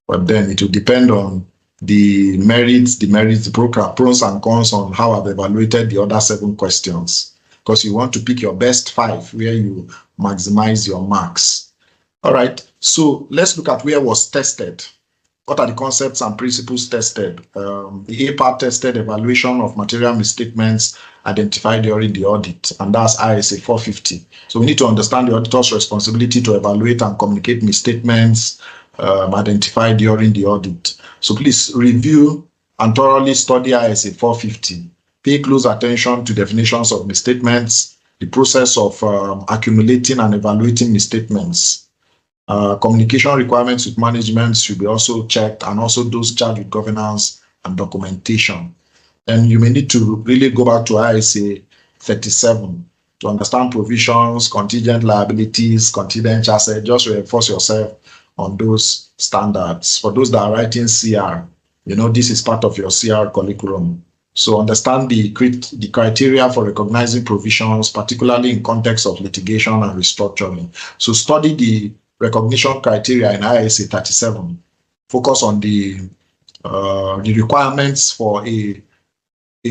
But then it will depend on the merits, the pros and cons on how I've evaluated the other 7 questions, because you want to pick your best 5 where you maximize your marks. All right, so let's look at where was tested. What are the concepts and principles tested? The A part tested evaluation of material misstatements identified during the audit, and that's ISA 450. So we need to understand the auditor's responsibility to evaluate and communicate misstatements identified during the audit. So please review and thoroughly study ISA 450. Pay close attention to definitions of misstatements, the process of accumulating and evaluating misstatements. Communication requirements with management should be also checked, and also those charged with governance and documentation. And you may need to really go back to ISA 37 to understand provisions, contingent liabilities, contingent assets. Just reinforce yourself on those standards. For those that are writing CR, you know, this is part of your CR curriculum. So understand the criteria for recognizing provisions, particularly in context of litigation and restructuring. So study the recognition criteria in ISA 37. Focus on the requirements for a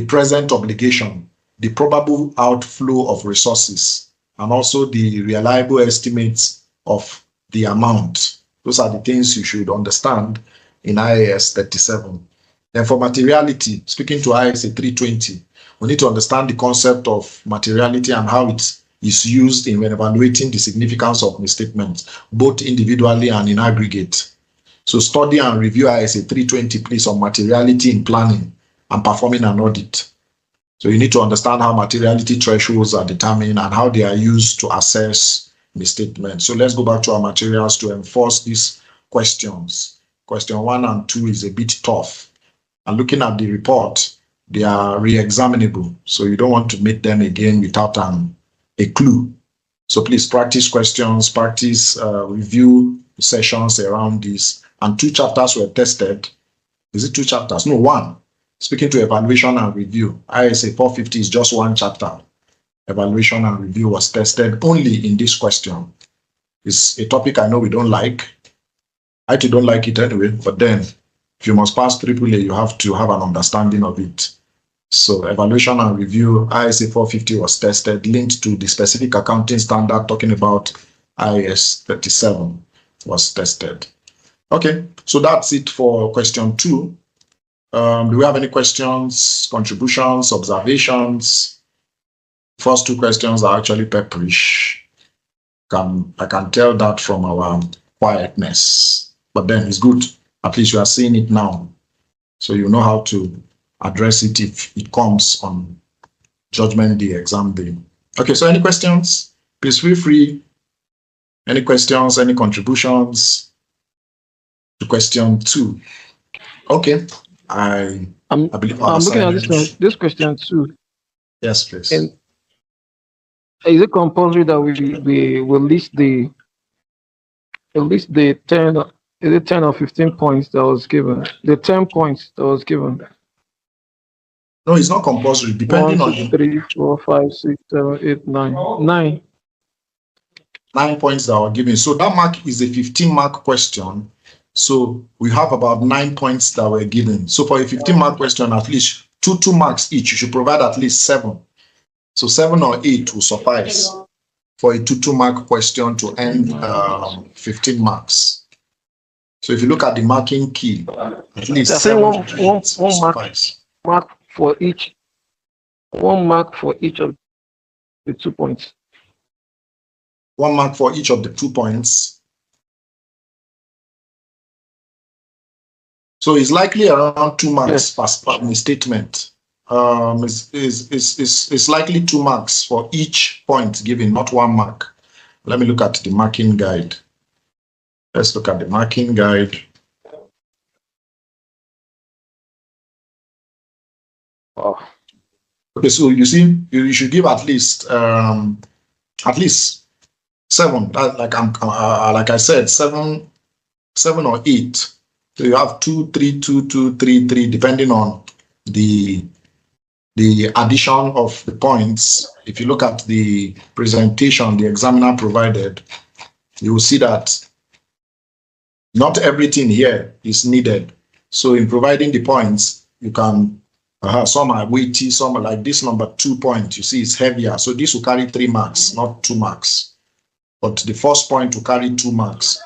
present obligation, the probable outflow of resources, and also the reliable estimates of the amount. Those are the things you should understand in IAS 37. Then for materiality, speaking to ISA 320, we need to understand the concept of materiality and how it is used in evaluating the significance of misstatements, both individually and in aggregate. So study and review ISA 320, please, on materiality in planning and performing an audit. So you need to understand how materiality thresholds are determined and how they are used to assess misstatements. So let's go back to our materials to enforce these questions. Question 1 and 2 is a bit tough. And looking at the report, they are re-examinable. So you don't want to make them again without a clue. So please practice questions, practice review sessions around this. And 2 chapters were tested. Is it 2 chapters? No, 1. Speaking to evaluation and review. ISA 450 is just 1 chapter. Evaluation and review was tested only in this question. It's a topic I know we don't like. I too don't like it anyway, but then if you must pass AAA, you have to have an understanding of it. So evaluation and review, ISA 450 was tested, linked to the specific accounting standard talking about IAS 37 was tested. Okay, so that's it for question 2. Do we have any questions, contributions, observations? First 2 questions are actually pepperish. I can tell that from our quietness, but then it's good. At least you are seeing it now, so you know how to address it if it comes on Judgment Day, exam day. Okay, so any questions? Please feel free. Any questions, any contributions to question 2? Okay, I believe I'm looking at this question too. Yes, please. And is it compulsory that we will list the 10? Is it 10 or 15 points that was given? The 10 points that was given. No, it's not compulsory. Depending 1, on 2, 3, 4, 5, 6, 7, 8, 9. 9 points that were given. So that mark is a 15-mark question. So we have about 9 points that were given. So for a 15-mark question, at least 2 marks each. You should provide at least 7. So 7 or 8 will suffice for a 2-mark question to end 15 marks. So if you look at the marking key, at least 7 will suffice. Mark for each. 1 mark for each of the 2 points. 1 mark for each of the 2 points. So it's likely around 2 marks per misstatement. It's likely 2 marks for each point given, not 1 mark. Let me look at the marking guide. Let's look at the marking guide. Oh. Okay, so you see, you should give at least 7. Like I said, 7 or 8. So you have 2, 3, 2, 2, 3, 3, depending on the addition of the points. If you look at the presentation the examiner provided, you will see that not everything here is needed. So in providing the points, you can, some are weighty, some are like this number 2 point, you see it's heavier. So this will carry 3 marks, not 2 marks. But the first point will carry 2 marks.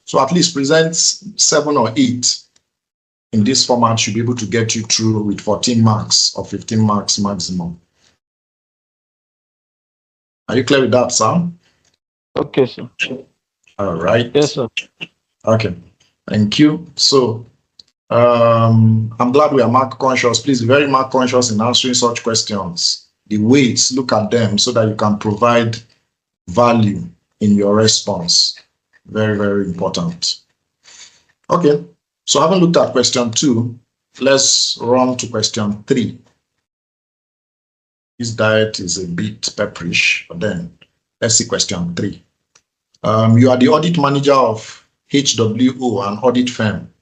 So at least present 7 or 8 in this format should be able to get you through with 14 marks or 15 marks maximum. Are you clear with that, Sam? Okay, sir. All right. Yes, sir. Okay. Thank you. So I'm glad we are mark conscious. Please be very mark conscious in answering such questions. The weights, look at them so that you can provide value in your response. Very, very important. Okay. So having looked at question 2, let's run to question 3. This diet is a bit pepperish, but then let's see question 3. You are the audit manager of HWO, an audit firm.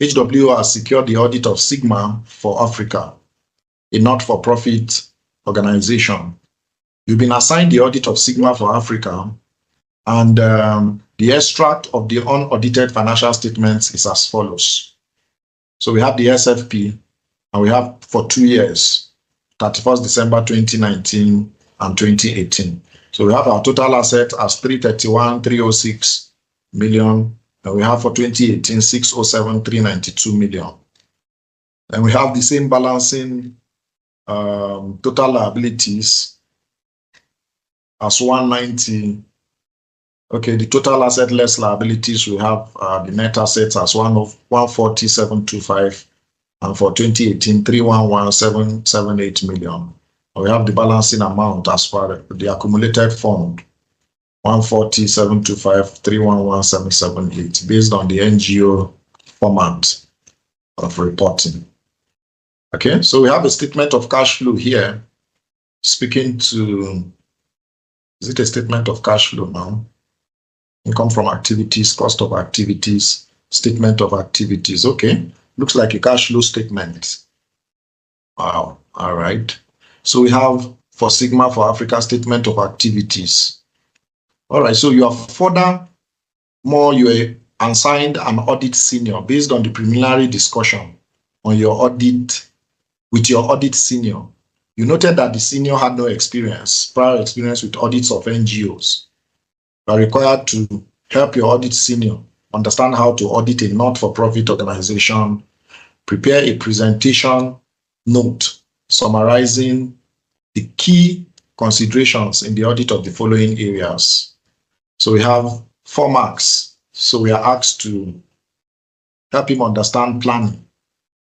HWO has secured the audit of Sigma for Africa, a not-for-profit organization. You've been assigned the audit of Sigma for Africa, and the extract of the unaudited financial statements is as follows. So we have the SFP, and we have for 2 years, 31st December 2019 and 2018. So we have our total asset as 331,306 million, and we have for 2018 607,392 million. And we have the same balancing total liabilities as 190. Okay, the total asset less liabilities, we have the net assets as 140,725, and for 2018 311,778 million. We have the balancing amount as per the accumulated fund 140,725, 311,778 based on the NGO format of reporting. Okay, so we have a statement of cash flow here speaking to, is it a statement of cash flow now? Income from activities, cost of activities, statement of activities. Okay, looks like a cash flow statement. Wow, all right. So we have for Sigma for Africa statement of activities. All right, so you are furthermore, you are assigned an audit senior based on the preliminary discussion on your audit with your audit senior. You noted that the senior had no prior experience with audits of NGOs. You are required to help your audit senior understand how to audit a not-for-profit organization, prepare a presentation note summarizing the key considerations in the audit of the following areas. So we have 4 marks. So we are asked to help him understand planning,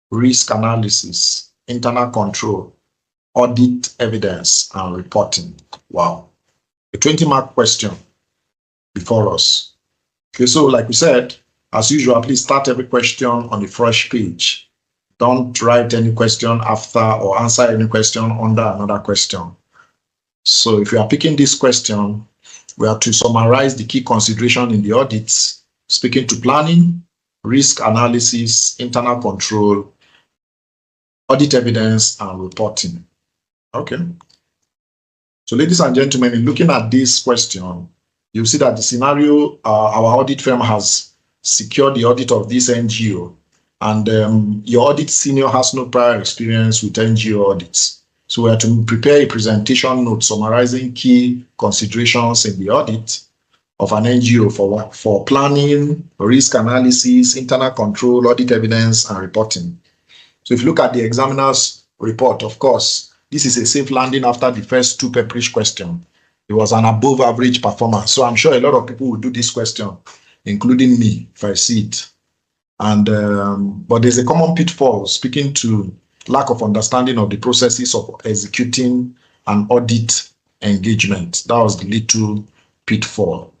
risk analysis, internal control, audit evidence, and reporting. Wow. A 20-mark question before us. Okay, so like we said, as usual, please start every question on a fresh page. Don't write any question after or answer any question under another question. So if you are picking this question, we are to summarize the key consideration in the audits, speaking to planning, risk analysis, internal control, audit evidence, and reporting. Okay. So ladies and gentlemen, in looking at this question, you'll see that the scenario, our audit firm has secured the audit of this NGO, and your audit senior has no prior experience with NGO audits. So we are to prepare a presentation note summarizing key considerations in the audit of an NGO for planning, risk analysis, internal control, audit evidence, and reporting. So if you look at the examiner's report, of course, this is a safe landing after the first 2 pepperish questions. It was an above average performance. So I'm sure a lot of people will do this question, including me, if I see it. And but there's a common pitfall speaking to lack of understanding of the processes of executing an audit engagement. That was the little pitfall.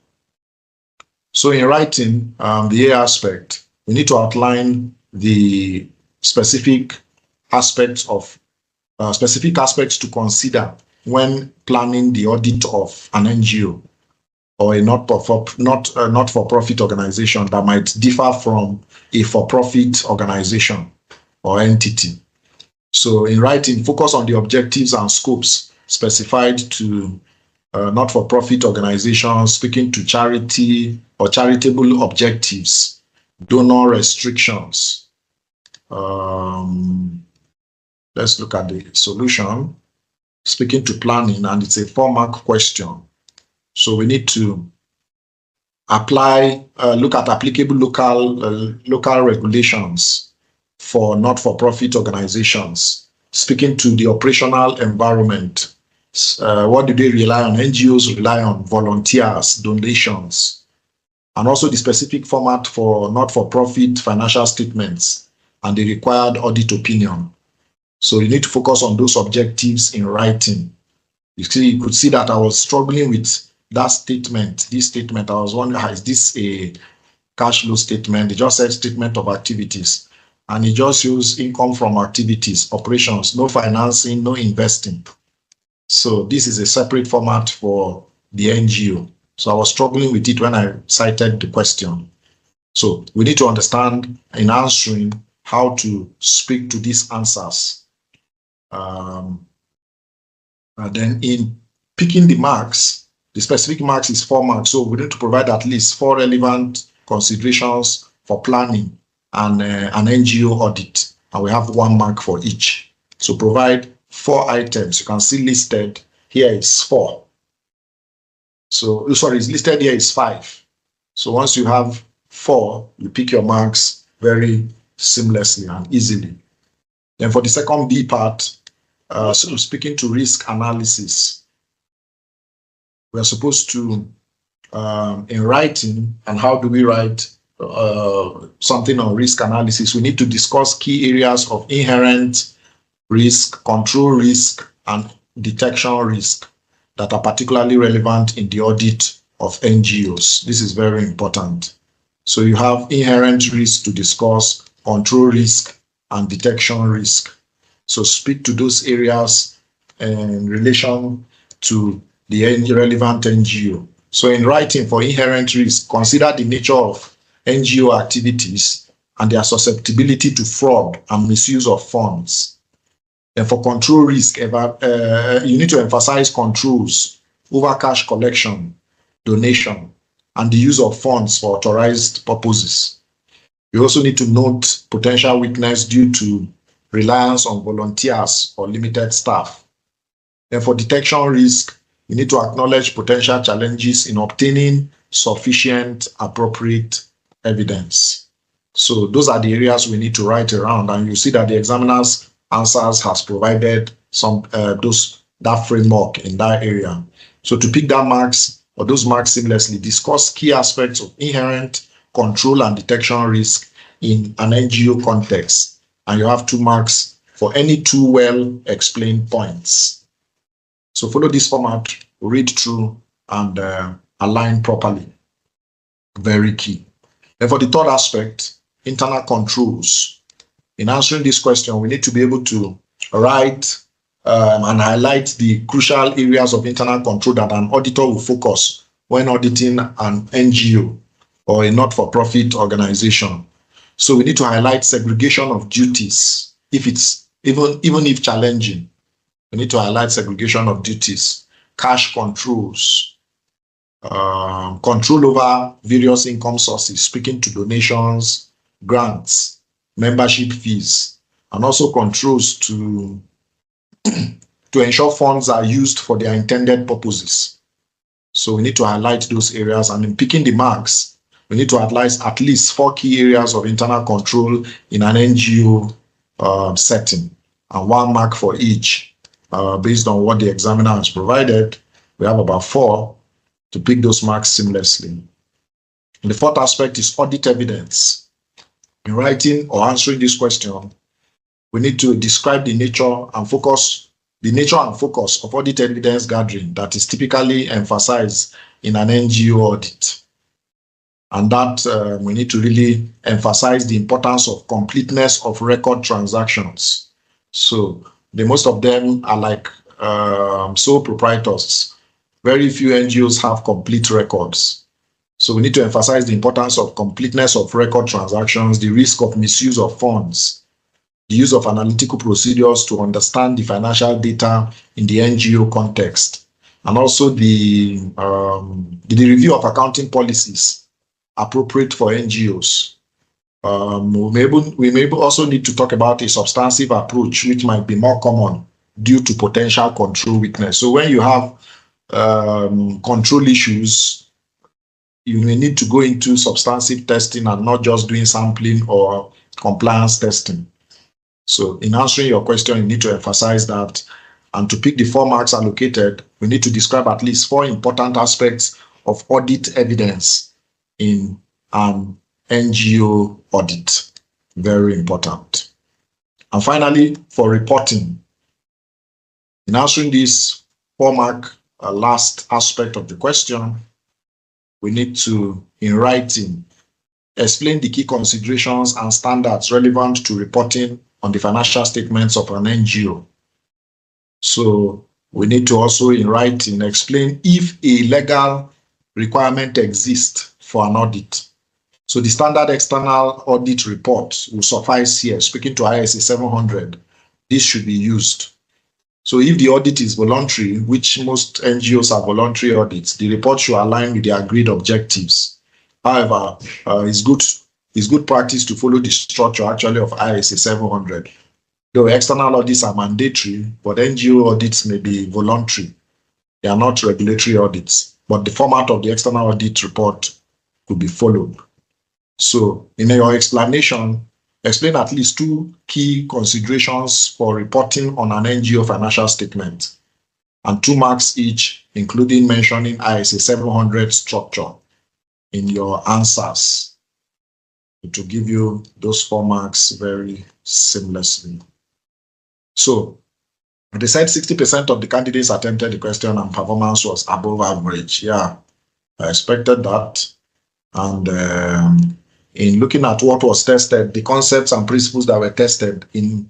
So in writing the A aspect, we need to outline the specific aspects to consider when planning the audit of an NGO or a not-for-profit organization that might differ from a for-profit organization or entity. So in writing, focus on the objectives and scopes specified to not-for-profit organizations, speaking to charity or charitable objectives, donor restrictions, Let's look at the solution. Speaking to planning, and it's a 4-mark question. So we need to apply, look at applicable local regulations for not-for-profit organizations. Speaking to the operational environment, what do they rely on? NGOs rely on volunteers, donations, and also the specific format for not-for-profit financial statements and the required audit opinion. So you need to focus on those objectives in writing. You could see that I was struggling with that statement, this statement. I was wondering, is this a cash flow statement? It just said statement of activities. And it just shows income from activities, operations, no financing, no investing. So this is a separate format for the NGO. So I was struggling with it when I cited the question. So we need to understand in answering how to speak to these answers. And then in picking the marks, the specific marks is 4 marks. So we need to provide at least 4 relevant considerations for planning and an NGO audit. And we have 1 mark for each. So provide 4 items. You can see listed here is 4. So, sorry, it's listed here is 5. So once you have 4, you pick your marks very seamlessly and easily. Then for the second B part, so speaking to risk analysis, we are supposed to, in writing, and how do we write something on risk analysis? We need to discuss key areas of inherent risk, control risk, and detection risk that are particularly relevant in the audit of NGOs. This is very important. So you have inherent risk to discuss, control risk, and detection risk. So speak to those areas in relation to the relevant NGO. So in writing for inherent risk, consider the nature of NGO activities and their susceptibility to fraud and misuse of funds. And for control risk, you need to emphasize controls over cash collection, donation, and the use of funds for authorized purposes. You also need to note potential weakness due to reliance on volunteers or limited staff. And for detection risk, you need to acknowledge potential challenges in obtaining sufficient, appropriate evidence. So those are the areas we need to write around, and you see that the examiner's answers has provided some that framework in that area. So to pick that marks or those marks seamlessly, discuss key aspects of inherent control and detection risk in an NGO context, and you have 2 marks for any 2 well-explained points. So follow this format, read through, and align properly. Very key. And for the third aspect, internal controls. In answering this question, we need to be able to write and highlight the crucial areas of internal control that an auditor will focus when auditing an NGO or a not-for-profit organization. So we need to highlight segregation of duties. If it's even if challenging, we need to highlight segregation of duties, cash controls, control over various income sources, speaking to donations, grants, membership fees, and also controls to ensure funds are used for their intended purposes. So we need to highlight those areas, and in picking the marks, we need to highlight at least 4 key areas of internal control in an NGO setting, and 1 mark for each. Based on what the examiner has provided, we have about 4 to pick those marks seamlessly. And the 4th aspect is audit evidence. In writing or answering this question, we need to describe the nature and focus of audit evidence gathering that is typically emphasized in an NGO audit. And that we need to really emphasize the importance of completeness of record transactions. So most of them are like sole proprietors. Very few NGOs have complete records. So we need to emphasize the importance of completeness of record transactions, the risk of misuse of funds, the use of analytical procedures to understand the financial data in the NGO context, and also the review of accounting policies appropriate for NGOs. We may also need to talk about a substantive approach, which might be more common due to potential control weakness. So when you have control issues, you may need to go into substantive testing and not just doing sampling or compliance testing. So in answering your question, you need to emphasize that. And to pick the 4 marks allocated, we need to describe at least 4 important aspects of audit evidence in an NGO audit. Very important. And finally, for reporting, in answering this 4-mark last aspect of the question, we need to, in writing, explain the key considerations and standards relevant to reporting on the financial statements of an NGO. So we need to also, in writing, explain if a legal requirement exists for an audit. So the standard external audit report will suffice here. Speaking to ISA 700, this should be used. So if the audit is voluntary, which most NGOs are voluntary audits, the report should align with the agreed objectives. However, it's good practice to follow the structure actually of ISA 700. Though external audits are mandatory, but NGO audits may be voluntary. They are not regulatory audits, but the format of the external audit report could be followed. So in your explanation, explain at least 2 key considerations for reporting on an NGO financial statement, and 2 marks each, including mentioning ISA 700 structure in your answers to give you those 4 marks very seamlessly. So they said 60% of the candidates attempted the question and performance was above average. Yeah, I expected that. And in looking at what was tested, the concepts and principles that were tested in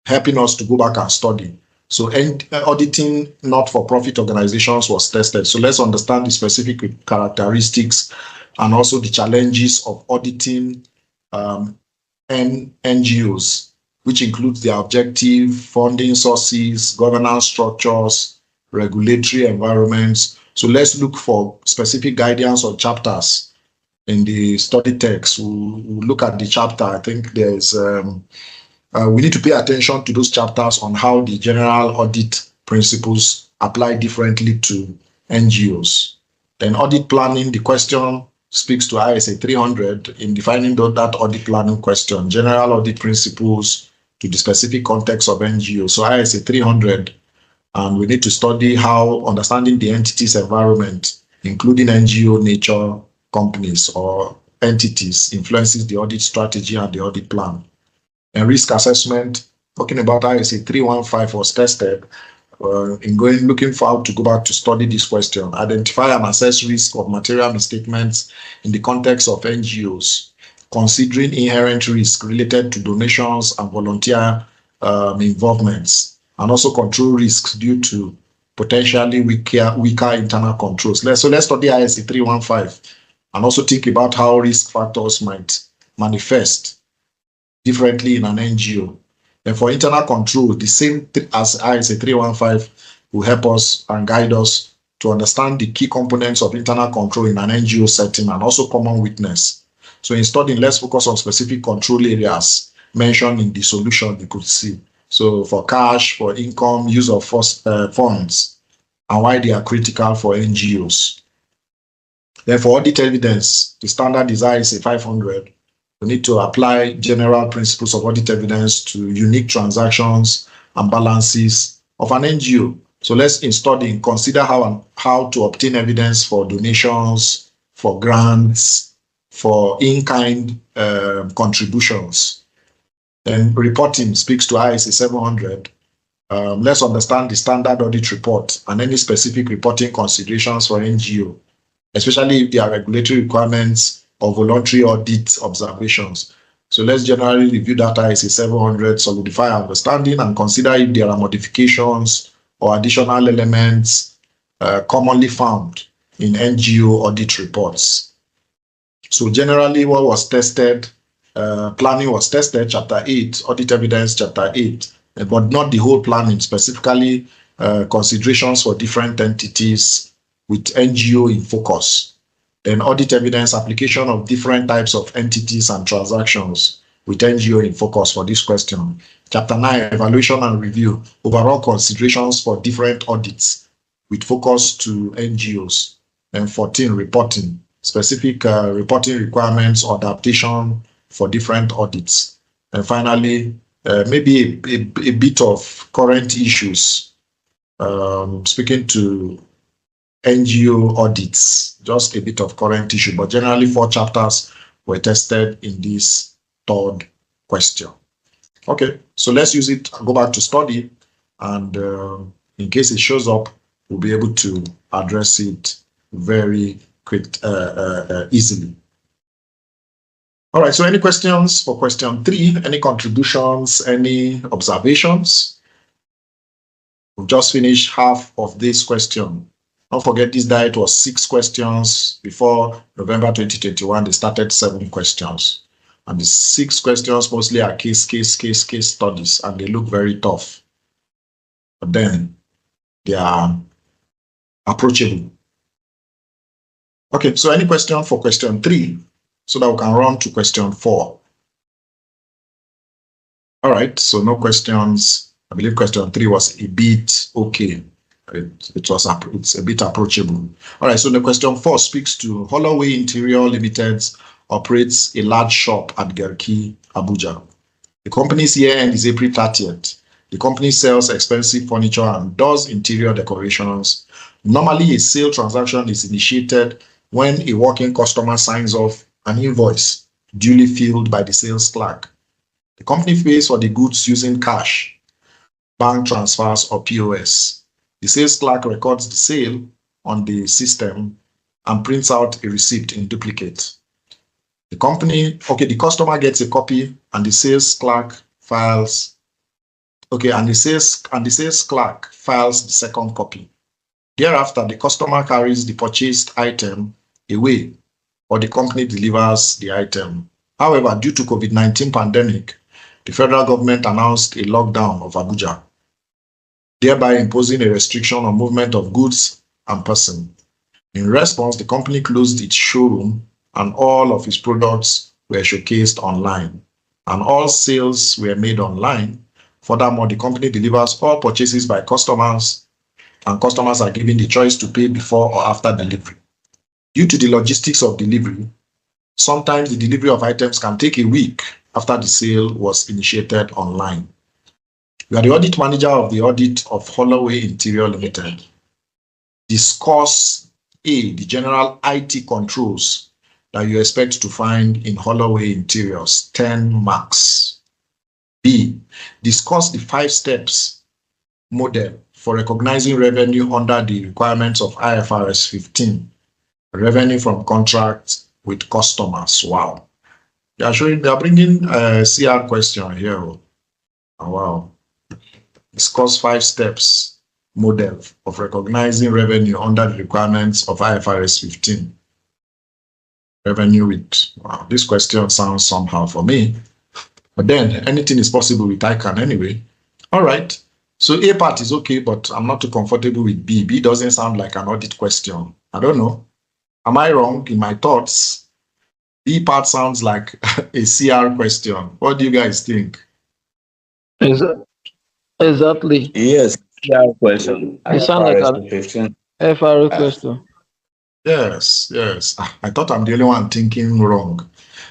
helping us to go back and study. So auditing not-for-profit organizations was tested. So let's understand the specific characteristics and also the challenges of auditing NGOs, which includes their objective, funding sources, governance structures, regulatory environments. So let's look for specific guidance or chapters in the study text. We'll look at the chapter. I think there's we need to pay attention to those chapters on how the general audit principles apply differently to NGOs. Then audit planning, the question speaks to ISA 300 in defining that audit planning question, general audit principles to the specific context of NGO. So ISA 300, and we need to study how understanding the entity's environment, including NGO nature, companies or entities, influences the audit strategy and the audit plan. And risk assessment, talking about ISA 315 was tested in looking for how to go back to study this question. Identify and assess risk of material misstatements in the context of NGOs, considering inherent risk related to donations and volunteer involvements, and also control risks due to potentially weaker internal controls. So let's study ISA 315 and also think about how risk factors might manifest differently in an NGO. And for internal control, the same as ISA 315 will help us and guide us to understand the key components of internal control in an NGO setting and also common weakness. So in studying, let's focus on specific control areas mentioned in the solution you could see. So for cash, for income, use of funds, and why they are critical for NGOs. Then for audit evidence, the standard is ISA 500. We need to apply general principles of audit evidence to unique transactions and balances of an NGO. So let's, in studying, consider how to obtain evidence for donations, for grants, for in-kind contributions. Then reporting speaks to ISA 700. Let's understand the standard audit report and any specific reporting considerations for NGO, especially if there are regulatory requirements or voluntary audit observations. So let's generally review that ISA 700, solidify our understanding, and consider if there are modifications or additional elements commonly found in NGO audit reports. So generally what was tested, planning was tested, chapter 8, audit evidence, chapter 8, but not the whole planning, specifically considerations for different entities with NGO in focus. Then audit evidence, application of different types of entities and transactions with NGO in focus for this question. Chapter 9, evaluation and review, overall considerations for different audits with focus to NGOs. Then 14, reporting, specific reporting requirements or adaptation for different audits. And finally, maybe a bit of current issues, speaking to NGO audits, just a bit of current issue, but generally 4 chapters were tested in this third question. Okay, so let's use it, go back to study, and in case it shows up, we'll be able to address it very quick, easily. All right, so any questions for question 3? Any contributions, any observations? We've just finished half of this question. Don't forget this diet was 6 questions. Before November 2021, they started 7 questions. And the 6 questions mostly are case studies, and they look very tough. But then they are approachable. Okay, so any question for question 3, so that we can run to question 4. All right, so no questions. I believe question 3 was a bit okay. It's a bit approachable. All right, so the question 4 speaks to Holloway Interior Limited operates a large shop at Garki, Abuja. The company's year end is April 30th. The company sells expensive furniture and does interior decorations. Normally, a sale transaction is initiated when a working customer signs off an invoice duly filled by the sales clerk. The company pays for the goods using cash, bank transfers, or POS. The sales clerk records the sale on the system and prints out a receipt in duplicate. The customer gets a copy and the sales clerk files. And the sales clerk files the second copy. Thereafter, the customer carries the purchased item away, or the company delivers the item. However, due to COVID-19 pandemic, the federal government announced a lockdown of Abuja, thereby imposing a restriction on movement of goods and person. In response, the company closed its showroom and all of its products were showcased online, and all sales were made online. Furthermore, the company delivers all purchases by customers, and customers are given the choice to pay before or after delivery. Due to the logistics of delivery, sometimes the delivery of items can take a week after the sale was initiated online. You are the audit manager of the audit of Holloway Interior Limited. Discuss A, the general IT controls that you expect to find in Holloway Interiors, 10 marks. B, discuss the 5 steps model for recognizing revenue under the requirements of IFRS 15, revenue from contracts with customers. Wow. They are bringing a CR question here. Oh, wow. Discuss 5 steps model of recognizing revenue under the requirements of IFRS 15. Revenue with, wow, this question sounds somehow for me. But then anything is possible with ICANN anyway. All right. So A part is okay, but I'm not too comfortable with B. B doesn't sound like an audit question. I don't know. Am I wrong in my thoughts? B part sounds like a CR question. What do you guys think? Exactly. Yes, CR question. It sounds like a FRA question. Yes, yes. I thought I'm the only one thinking wrong.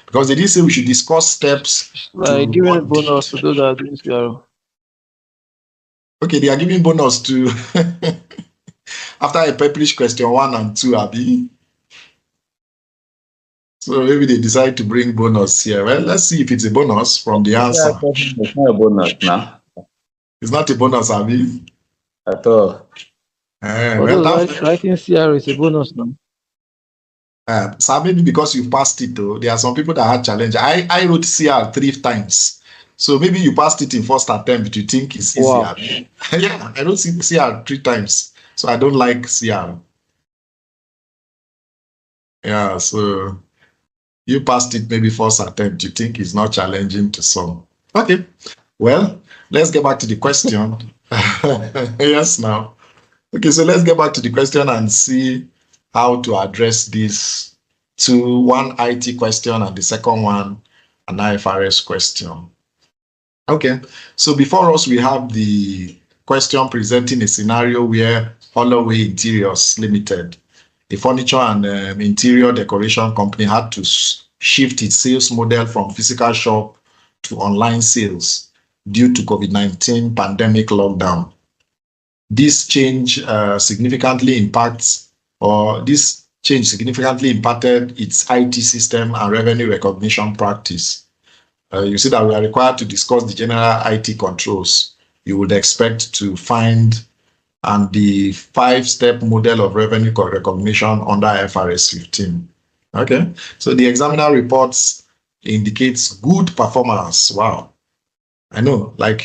Because they did say we should discuss steps. Like giving a bonus to those that are doing CR. Okay, they are giving bonus to after I publish question 1 and 2, Abi. So maybe they decide to bring bonus here. Well, let's see if it's a bonus from the answer. It's not a bonus now. It's not a bonus, Abi. At all. Writing CR is a bonus now. So maybe because you passed it, though, there are some people that had challenge. I wrote CR 3 times. So maybe you passed it in first attempt, you think it's easier. Wow. Yeah, I don't see CR 3 times. So I don't like CR. Yeah, so you passed it maybe first attempt, you think it's not challenging to some. Okay, well, let's get back to the question. Yes, now. Okay, so let's get back to the question and see how to address this to one IT question and the second one an IFRS question. Okay, so before us we have the question presenting a scenario where Holloway Interiors Limited, a furniture and interior decoration company, had to shift its sales model from physical shop to online sales due to COVID-19 pandemic lockdown. This change significantly impacted its IT system and revenue recognition practice. You see that we are required to discuss the general IT controls you would expect to find and the 5-step model of revenue recognition under IFRS 15. Okay, so the examiner reports indicates good performance. Wow, I know, like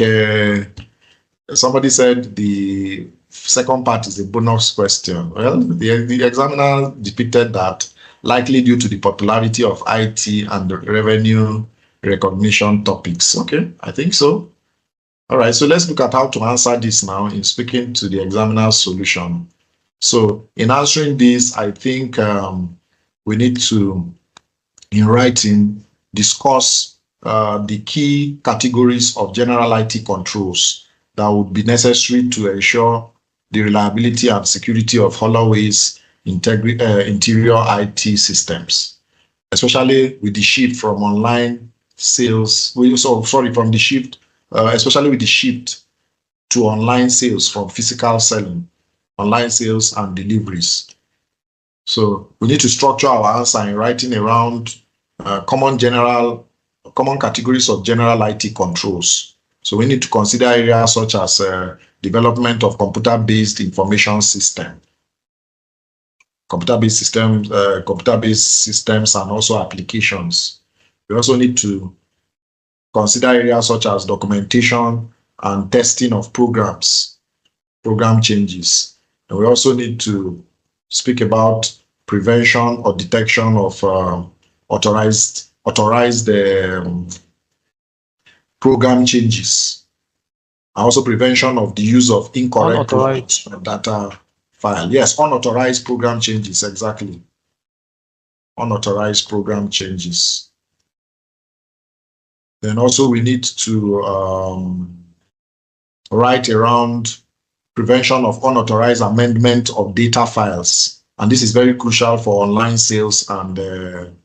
somebody said the second part is a bonus question. Well, the examiner depicted that likely due to the popularity of IT and the revenue recognition topics. Okay, I think so. All right, so let's look at how to answer this now in speaking to the examiner's solution. So in answering this, I think we need to, in writing, discuss the key categories of general IT controls that would be necessary to ensure the reliability and security of Holloway's interior IT systems, especially with the shift from online sales. From the shift, especially with the shift to online sales from physical selling, online sales and deliveries. So we need to structure our answer in writing around common categories of general IT controls. So we need to consider areas such as development of computer-based information system, computer-based systems, and also applications. We also need to consider areas such as documentation and testing of program changes. And we also need to speak about prevention or detection of authorized program changes, and also prevention of the use of incorrect data file. Yes, unauthorized program changes, exactly. Unauthorized program changes. Then also we need to write around prevention of unauthorized amendment of data files. And this is very crucial for online sales and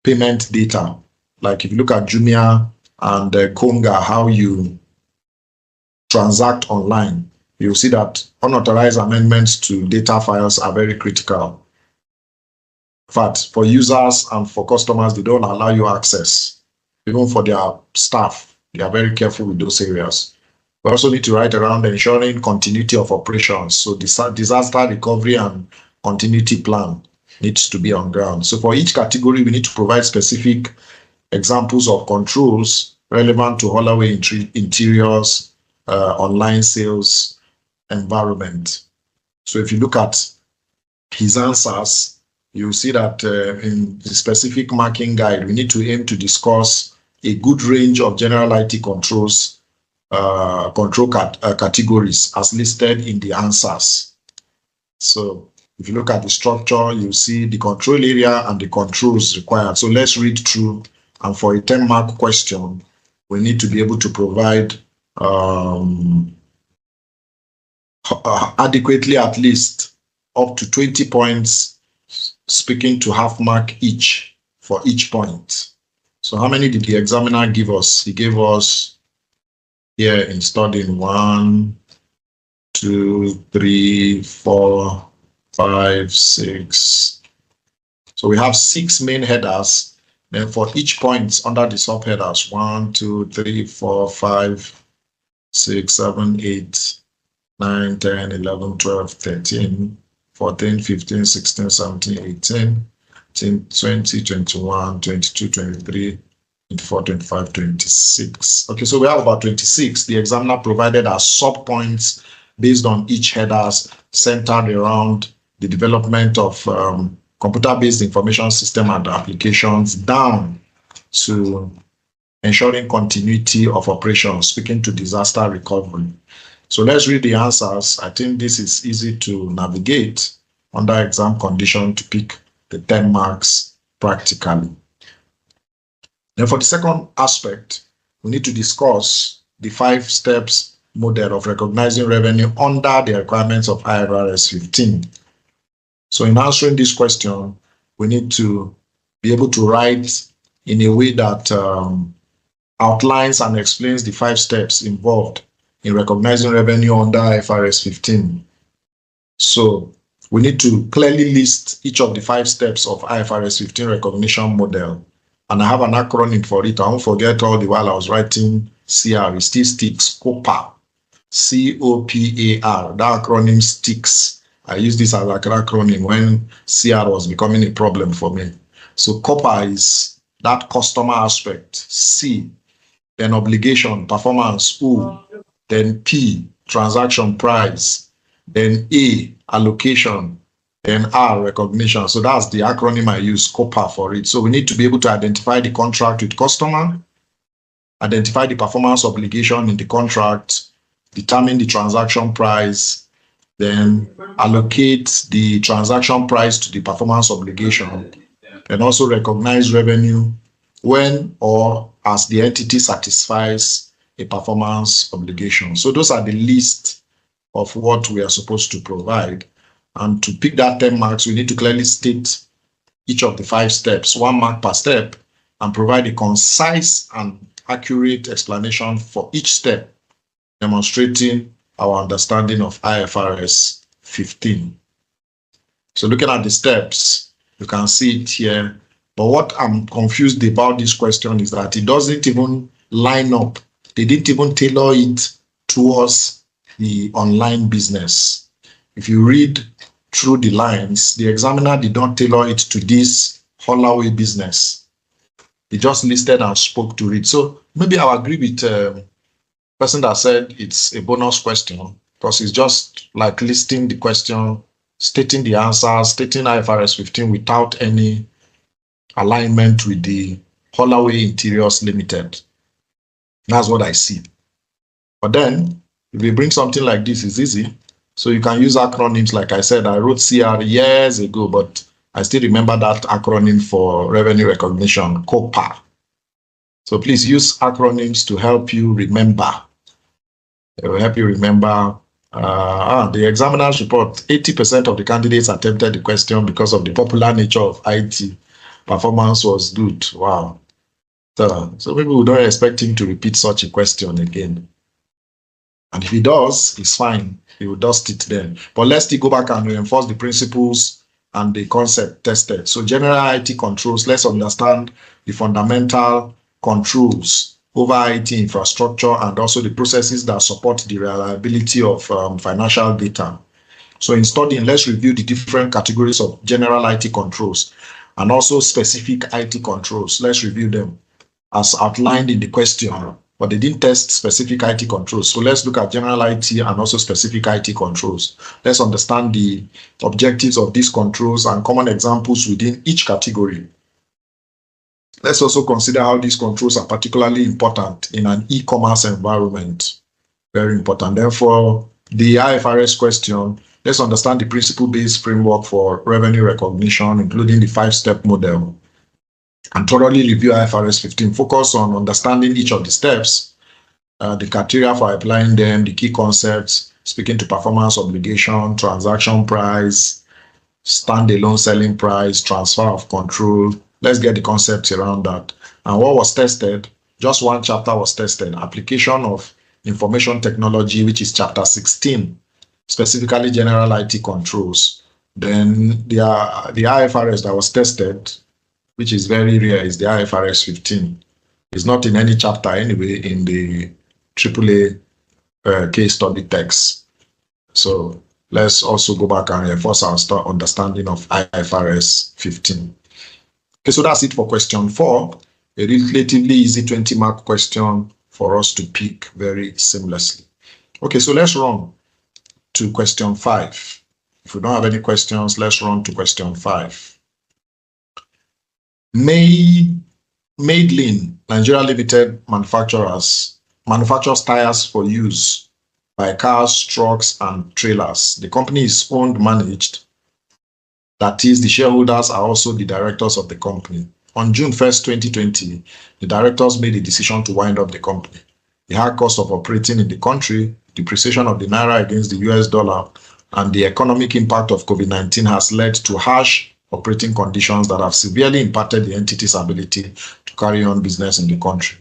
payment data. Like if you look at Jumia and Konga, how you transact online, you'll see that unauthorized amendments to data files are very critical. In fact, for users and for customers, they don't allow you access. Even for their staff, they are very careful with those areas. We also need to write around ensuring continuity of operations. So disaster recovery and continuity plan needs to be on ground. So for each category, we need to provide specific examples of controls relevant to Holloway Interiors online sales environment. So if you look at his answers, you'll see that in the specific marking guide, we need to aim to discuss a good range of general IT controls, categories as listed in the answers. So if you look at the structure, you see the control area and the controls required. So let's read through, and for a 10-mark question, we need to be able to provide adequately at least up to 20 points, speaking to half mark each for each point. So how many did the examiner give us? He gave us here in studying 1, 2, 3, 4, 5, 6. So we have 6 main headers. Then for each point under the subheaders, 1, 2, 3, 4, 5, 6, 7, 8, 9, 10, 11, 12, 13, 14, 15, 16, 17, 18, 20, 21, 22, 23, 24, 25, 26. Okay, so we have about 26. The examiner provided as sub-points based on each headers centered around the development of computer-based information system and applications down to ensuring continuity of operations, speaking to disaster recovery. So let's read the answers. I think this is easy to navigate under exam condition to pick the 10 marks practically. Then for the second aspect, we need to discuss the 5 steps model of recognizing revenue under the requirements of IFRS 15. So in answering this question, we need to be able to write in a way that outlines and explains the 5 steps involved in recognizing revenue under IFRS 15. So we need to clearly list each of the 5 steps of IFRS 15 recognition model. And I have an acronym for it. I won't forget all the while I was writing CR. It still sticks, COPAR. COPAR. That acronym sticks. I use this as an acronym when CR was becoming a problem for me. So COPAR is that customer aspect. C, then obligation, performance, O, then P, transaction price, then A, allocation, then R, recognition. So that's the acronym I use, COPAR, for it. So we need to be able to identify the contract with customer, identify the performance obligation in the contract, determine the transaction price, then allocate the transaction price to the performance obligation, and also recognize revenue when or as the entity satisfies a performance obligation. So those are the list of what we are supposed to provide. And to pick that 10 marks, we need to clearly state each of the 5 steps, 1 mark per step, and provide a concise and accurate explanation for each step, demonstrating our understanding of IFRS 15. So looking at the steps, you can see it here. But what I'm confused about this question is that it doesn't even line up. They didn't even tailor it towards the online business. If you read through the lines, the examiner did not tailor it to this Holloway business. He just listed and spoke to it. So maybe I'll agree with the person that said it's a bonus question, because it's just like listing the question, stating the answer, stating IFRS 15 without any alignment with the Holloway Interiors Limited. That's what I see. But then, if you bring something like this, it's easy. So you can use acronyms. Like I said, I wrote CR years ago, but I still remember that acronym for revenue recognition, COPAR. So please use acronyms to help you remember. It will help you remember. The examiner's report, 80% of the candidates attempted the question because of the popular nature of IT. Performance was good. Wow. So maybe we don't expect him to repeat such a question again. And if he does, it's fine. He will dust it then. But let's still go back and reinforce the principles and the concept tested. So general IT controls, let's understand the fundamental controls over IT infrastructure and also the processes that support the reliability of financial data. So in studying, let's review the different categories of general IT controls and also specific IT controls. Let's review them as outlined in the question, but they didn't test specific IT controls. So let's look at general IT and also specific IT controls. Let's understand the objectives of these controls and common examples within each category. Let's also consider how these controls are particularly important in an e-commerce environment. Very important. Therefore, the IFRS question, let's understand the principle-based framework for revenue recognition, including the 5-step model, and thoroughly review IFRS 15. Focus on understanding each of the steps, the criteria for applying them, the key concepts, speaking to performance obligation, transaction price, standalone selling price, transfer of control. Let's get the concepts around that. And what was tested? Just one chapter was tested. Application of information technology, which is chapter 16, specifically general IT controls. Then the IFRS that was tested, which is very rare, is the IFRS 15. It's not in any chapter anyway in the AAA case study text. So let's also go back and reinforce our understanding of IFRS 15. Okay, so that's it for question 4. A relatively easy 20-mark question for us to pick very seamlessly. Okay, so let's run to question 5. If we don't have any questions, let's run to question 5. Maidlin Nigeria Limited manufactures tires for use by cars, trucks, and trailers. The company is owned, managed That is, the shareholders are also the directors of the company. On June 1st, 2020, the directors made a decision to wind up the company. The high cost of operating in the country, depreciation of the naira against the US dollar, and the economic impact of COVID-19 has led to harsh operating conditions that have severely impacted the entity's ability to carry on business in the country.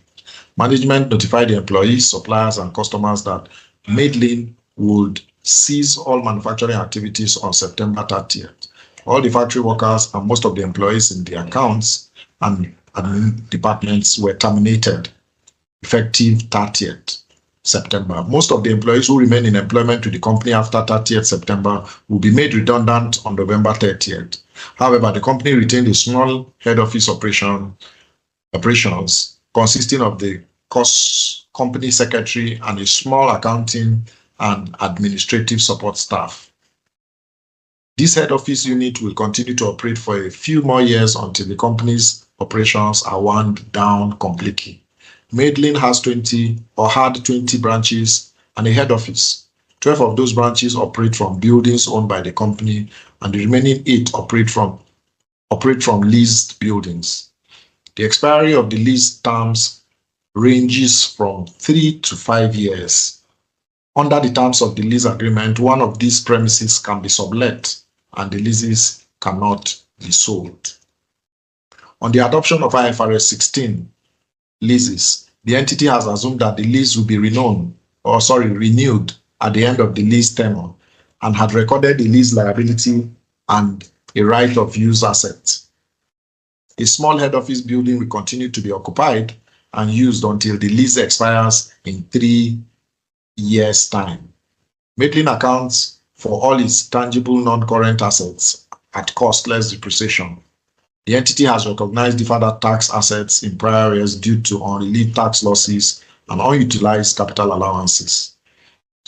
Management notified the employees, suppliers, and customers that Medlin would cease all manufacturing activities on September 30th. All the factory workers and most of the employees in the accounts and admin departments were terminated effective 30th September. Most of the employees who remain in employment with the company after 30th September will be made redundant on November 30th. However, the company retained a small head office operations consisting of the company secretary and a small accounting and administrative support staff. This head office unit will continue to operate for a few more years until the company's operations are wound down completely. Medlin has 20 branches and a head office. 12 of those branches operate from buildings owned by the company, and the remaining 8 operate from leased buildings. The expiry of the lease terms ranges from 3 to 5 years. Under the terms of the lease agreement, one of these premises can be sublet and the leases cannot be sold. On the adoption of IFRS 16 leases, the entity has assumed that the lease will be renewed at the end of the lease tenure and had recorded the lease liability and a right of use asset. A small head office building will continue to be occupied and used until the lease expires in 3 years' time. Medlin accounts for all its tangible non-current assets at cost less depreciation. The entity has recognized deferred tax assets in prior years due to unrelieved tax losses and unutilized capital allowances.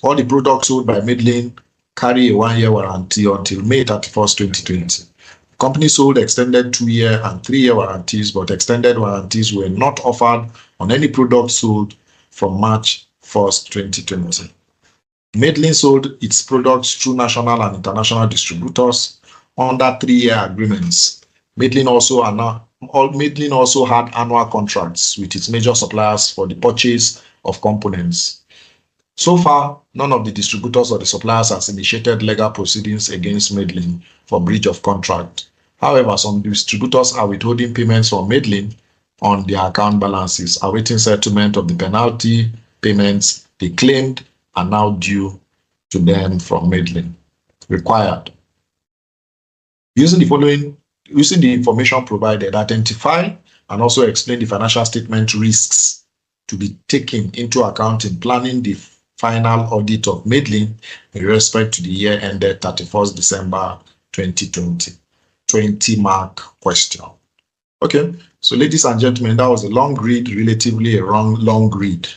All the products sold by Medlin carry a 1-year warranty until May 31st, 2020. The company sold extended 2-year and 3-year warranties, but extended warranties were not offered on any product sold from March 1st, 2020. Medlin sold its products through national and international distributors under 3-year agreements. Medlin also had annual contracts with its major suppliers for the purchase of components. So far, none of the distributors or the suppliers has initiated legal proceedings against Medlin for breach of contract. However, some distributors are withholding payments from Medlin on their account balances, awaiting settlement of the penalty payments they claimed are now due to them from Medlin. Required. Using the information provided, identify and also explain the financial statement risks to be taken into account in planning the final audit of Medlin in respect to the year ended 31st December 2020. 20-mark question. Okay, so ladies and gentlemen, that was a long read, relatively a long read.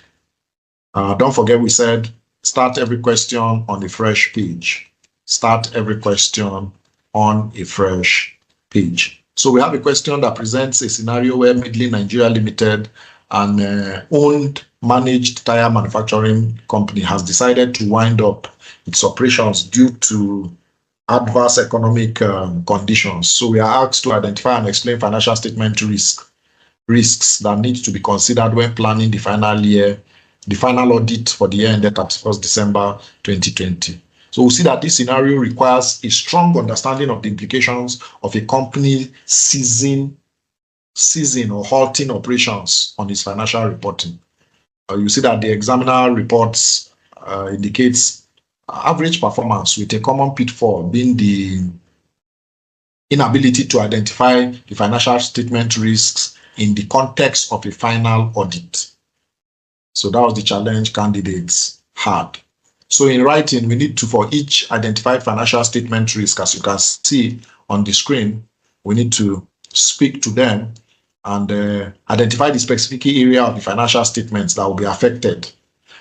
Don't forget we said start every question on a fresh page. Start every question on a fresh page. So we have a question that presents a scenario where Medlin Nigeria Limited, an owned managed tire manufacturing company, has decided to wind up its operations due to adverse economic conditions. So we are asked to identify and explain financial statement risks that need to be considered when planning the final audit for the year ended 31st December 2020. So we'll see that this scenario requires a strong understanding of the implications of a company ceasing or halting operations on its financial reporting. You see that the examiner reports indicates average performance, with a common pitfall being the inability to identify the financial statement risks in the context of a final audit. So that was the challenge candidates had. So in writing, we need to, for each identified financial statement risk, as you can see on the screen, we need to speak to them and identify the specific area of the financial statements that will be affected.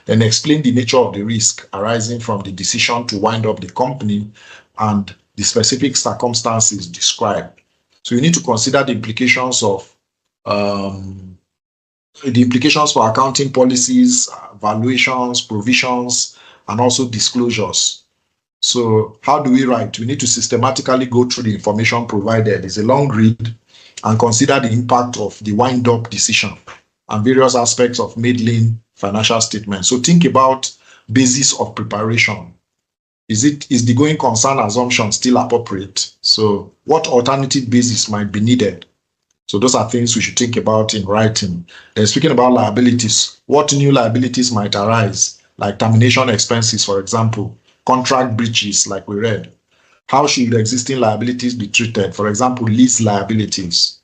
Then explain the nature of the risk arising from the decision to wind up the company and the specific circumstances described. So you need to consider the implications for accounting policies, valuations, provisions, and also disclosures. So how do we write? We need to systematically go through the information provided. It's a long read, and consider the impact of the wind-up decision and various aspects of middling financial statements. So think about basis of preparation. Is the going concern assumption still appropriate? So what alternative basis might be needed? So those are things we should think about in writing. Then speaking about liabilities, what new liabilities might arise, like termination expenses, for example, contract breaches, like we read. How should existing liabilities be treated? For example, lease liabilities.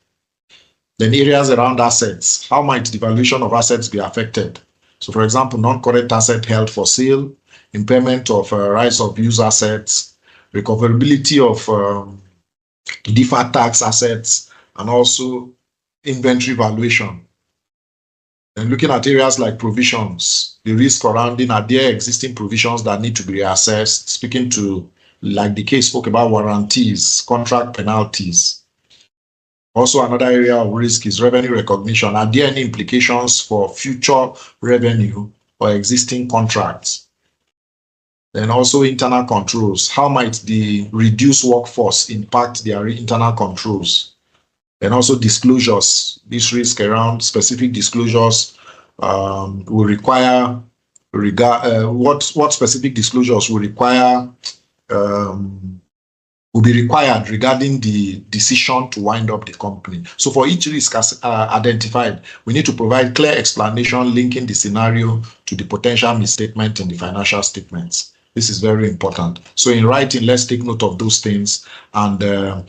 Then areas around assets. How might the valuation of assets be affected? So for example, non-current asset held for sale, impairment of rights of use assets, recoverability of deferred tax assets, and also inventory valuation. And looking at areas like provisions, the risk surrounding, are there existing provisions that need to be reassessed? Speaking to, like the case spoke about, warranties, contract penalties. Also, another area of risk is revenue recognition. Are there any implications for future revenue or existing contracts? Then also internal controls. How might the reduced workforce impact their internal controls? And also disclosures. This risk around specific disclosures will require what specific disclosures will require will be required regarding the decision to wind up the company. So for each risk as identified, we need to provide clear explanation linking the scenario to the potential misstatement in the financial statements. This is very important. So in writing, let's take note of those things. And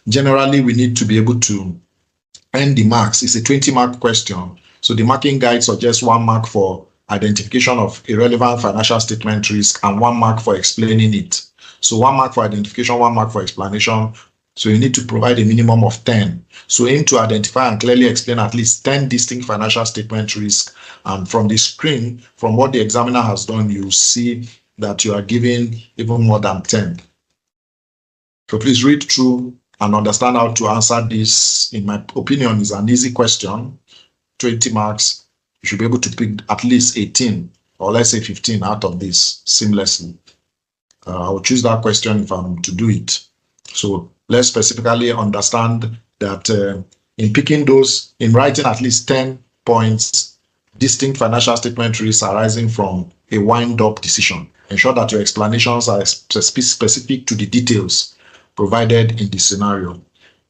generally, we need to be able to earn the marks. It's a 20-mark question. So the marking guide suggests 1 mark for identification of irrelevant financial statement risk and 1 mark for explaining it. So 1 mark for identification, 1 mark for explanation. So you need to provide a minimum of 10. So aim to identify and clearly explain at least 10 distinct financial statement risks. And from the screen, from what the examiner has done, you see that you are given even more than 10. So please read through and understand how to answer this. In my opinion, is an easy question. 20 marks. You should be able to pick at least 18 or let's say 15 out of this seamlessly. I will choose that question if I'm to do it. So let's specifically understand that in picking those, in writing at least 10 points, distinct financial statement risks arising from a wind-up decision. Ensure that your explanations are specific to the details provided in the scenario.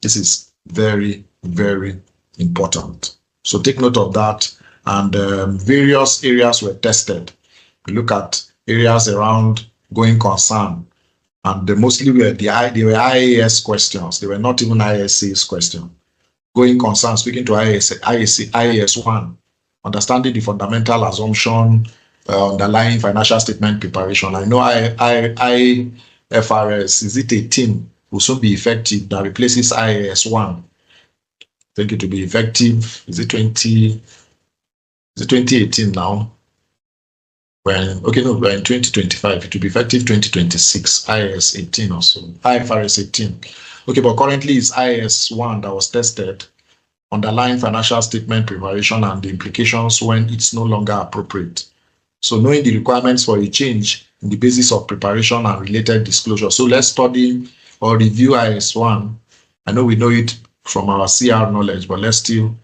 This is very, very important. So take note of that. And various areas were tested. We look at areas around going concern, and mostly they were IAS questions. They were not even ISA's questions. Going concern, speaking to IAS 1, understanding the fundamental assumption underlying financial statement preparation. I know IFRS, is it 18, will soon be effective, that replaces IAS 1. I think it will be effective, is it 2018 now? We're in 2025. It will be effective 2026, IAS 18 or so, IFRS 18. Okay, but currently it's IAS 1 that was tested, underlying financial statement preparation and the implications when it's no longer appropriate. So knowing the requirements for a change in the basis of preparation and related disclosure. So let's study or review IAS 1. I know we know it from our CR knowledge, but let's still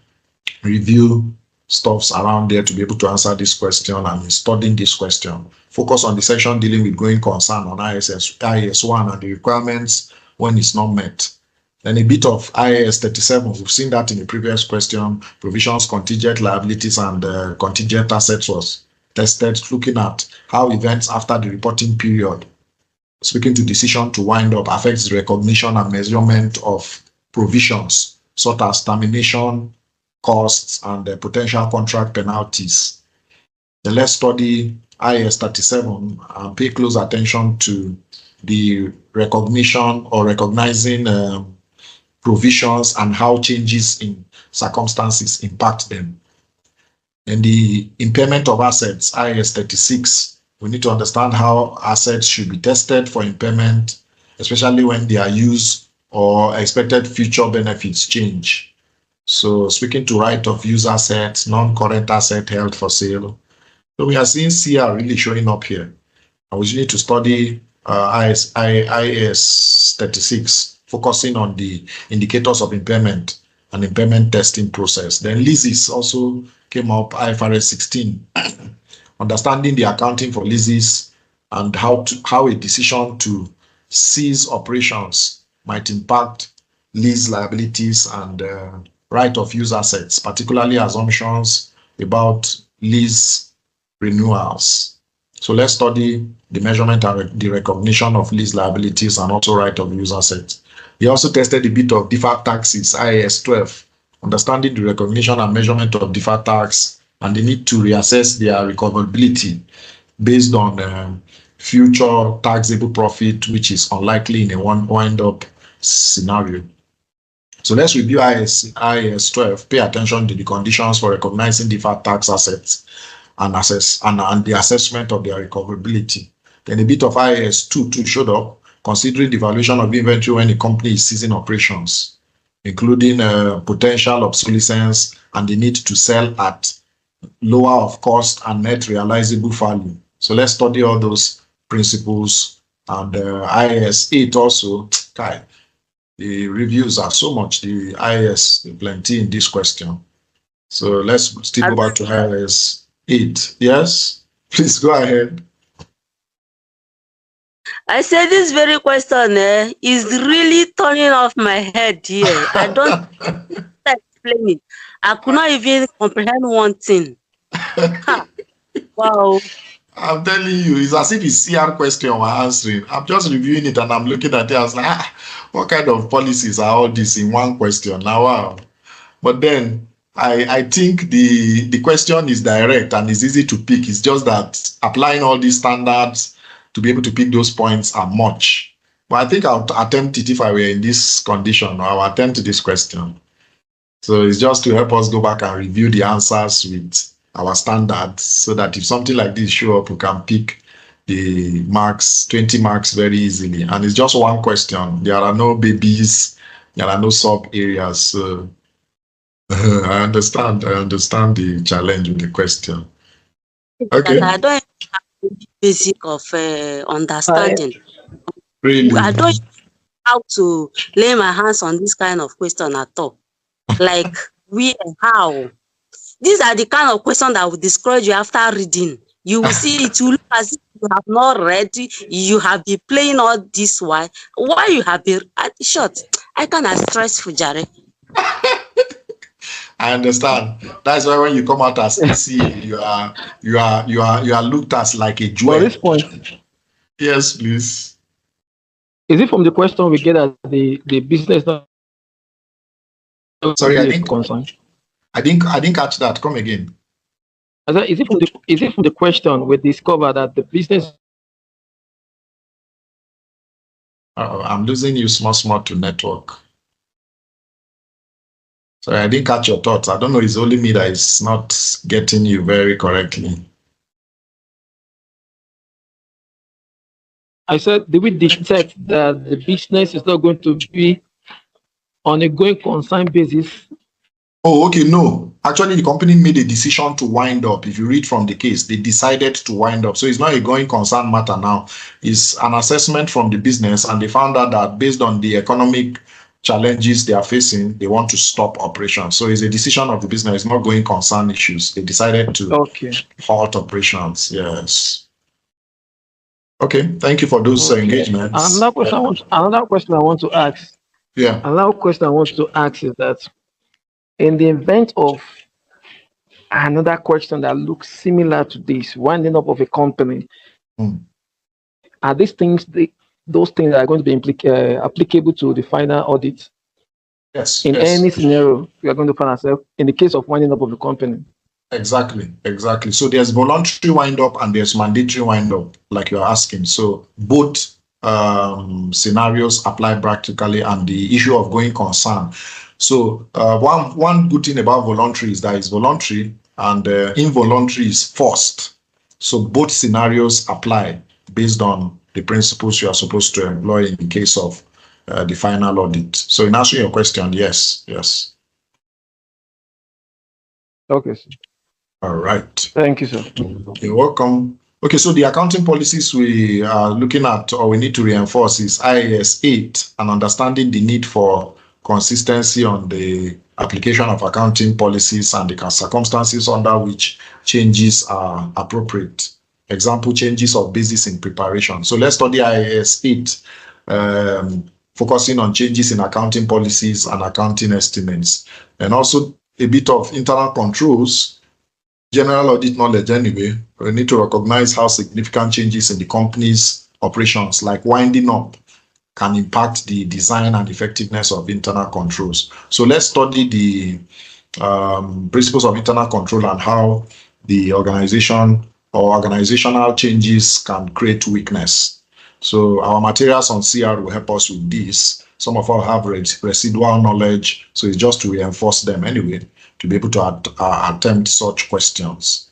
review stuffs around there to be able to answer this question and studying this question. Focus on the section dealing with going concern on IAS 1 and the requirements when it's not met. Then a bit of IAS 37, we've seen that in the previous question. Provisions, contingent liabilities, and contingent assets was tested, looking at how events after the reporting period, speaking to decision to wind up, affects the recognition and measurement of provisions, such as termination costs and potential contract penalties. Then let's study IAS 37 and pay close attention to the recognition or recognizing provisions and how changes in circumstances impact them. And the impairment of assets, IAS 36, we need to understand how assets should be tested for impairment, especially when their use or expected future benefits change. So speaking to right of use assets, non-current asset held for sale. So we are seeing CR really showing up here. And we need to study IS 36, focusing on the indicators of impairment and impairment testing process. Then leases also came up, IFRS 16, understanding the accounting for leases and how a decision to cease operations might impact lease liabilities and right of use assets, particularly assumptions about lease renewals. So let's study the measurement and the recognition of lease liabilities and also right of use assets. He also tested a bit of deferred taxes, IAS 12, understanding the recognition and measurement of deferred tax and the need to reassess their recoverability based on future taxable profit, which is unlikely in a wind-up scenario. So let's review IAS 12. Pay attention to the conditions for recognizing deferred tax assets and the assessment of their recoverability. Then a bit of IAS 2 showed up, considering the valuation of inventory when a company is ceasing operations, including potential obsolescence and the need to sell at lower of cost and net realizable value. So let's study all those principles. And IAS 8 also, the reviews are so much, the IAS plenty in this question. So let's still go back to IAS 8. Yes, please go ahead. I said this very question is really turning off my head here. I don't explain it. I could not even comprehend one thing. Wow. I'm telling you, it's as if it's CR question we're answering. I'm just reviewing it and I'm looking at it. I was like, what kind of policies are all this in one question? Now, wow. But then I think the question is direct and it's easy to pick. It's just that applying all these standards to be able to pick those points are much. But I think I'll attempt it if I were in this condition. I'll attempt this question. So it's just to help us go back and review the answers with our standards so that if something like this show up, we can pick the marks, 20 marks very easily. And it's just one question. There are no babies, there are no sub areas. So I understand the challenge with the question. Okay. I don't have the basic of understanding. Really? I don't know how to lay my hands on this kind of question at all. Like, how? These are the kind of questions that will discourage you after reading. You will see it will look as if you have not read, you have been playing all this while. Why you have been short? I cannot stress for Jare. I understand. That's why when you come out as EC, you are looked at like a jewel. At this point, Yes, please. is it from the question we get at the business? Sorry, I didn't catch that. Come again. Is it from the question we discover that the business? I'm losing you small to network. Sorry, I didn't catch your thoughts. I don't know. It's only me that is not getting you very correctly. I said, did we detect that the business is not going to be on a going concern basis? Oh, okay. No, actually, the company made a decision to wind up. If you read from the case, they decided to wind up. So it's not a going concern matter now. It's an assessment from the business, and they found out that based on the economic challenges they are facing, they want to stop operations. So it's a decision of the business, it's not going concern issues. They decided to halt operations. Yes. Okay. Thank you for those engagements. Another question I want to ask. Yeah. Another question I want to ask is that in the event of another question that looks similar to this, winding up of a company, are these things those things that are going to be applicable to the final audit? Yes. In any scenario, we are going to find ourselves in the case of winding up of the company. Exactly. So there's voluntary wind up and there's mandatory wind up, like you're asking. So both scenarios apply practically, and the issue of going concern. So one good thing about voluntary is that it's voluntary, and involuntary is forced. So both scenarios apply based on the principles you are supposed to employ in the case of the final audit. So in answering your question, yes. Okay, sir. All right. Thank you, sir. You're welcome. Okay, so the accounting policies we are looking at or we need to reinforce is IAS 8 and understanding the need for consistency on the application of accounting policies and the circumstances under which changes are appropriate. Example, changes of basis in preparation. So let's study IAS 8, focusing on changes in accounting policies and accounting estimates, and also a bit of internal controls, general audit knowledge anyway. We need to recognize how significant changes in the company's operations, like winding up, can impact the design and effectiveness of internal controls. So let's study the principles of internal control and how the organization or organizational changes can create weakness. So our materials on CR will help us with this. Some of us have residual knowledge, so it's just to reinforce them anyway, to be able to attempt such questions.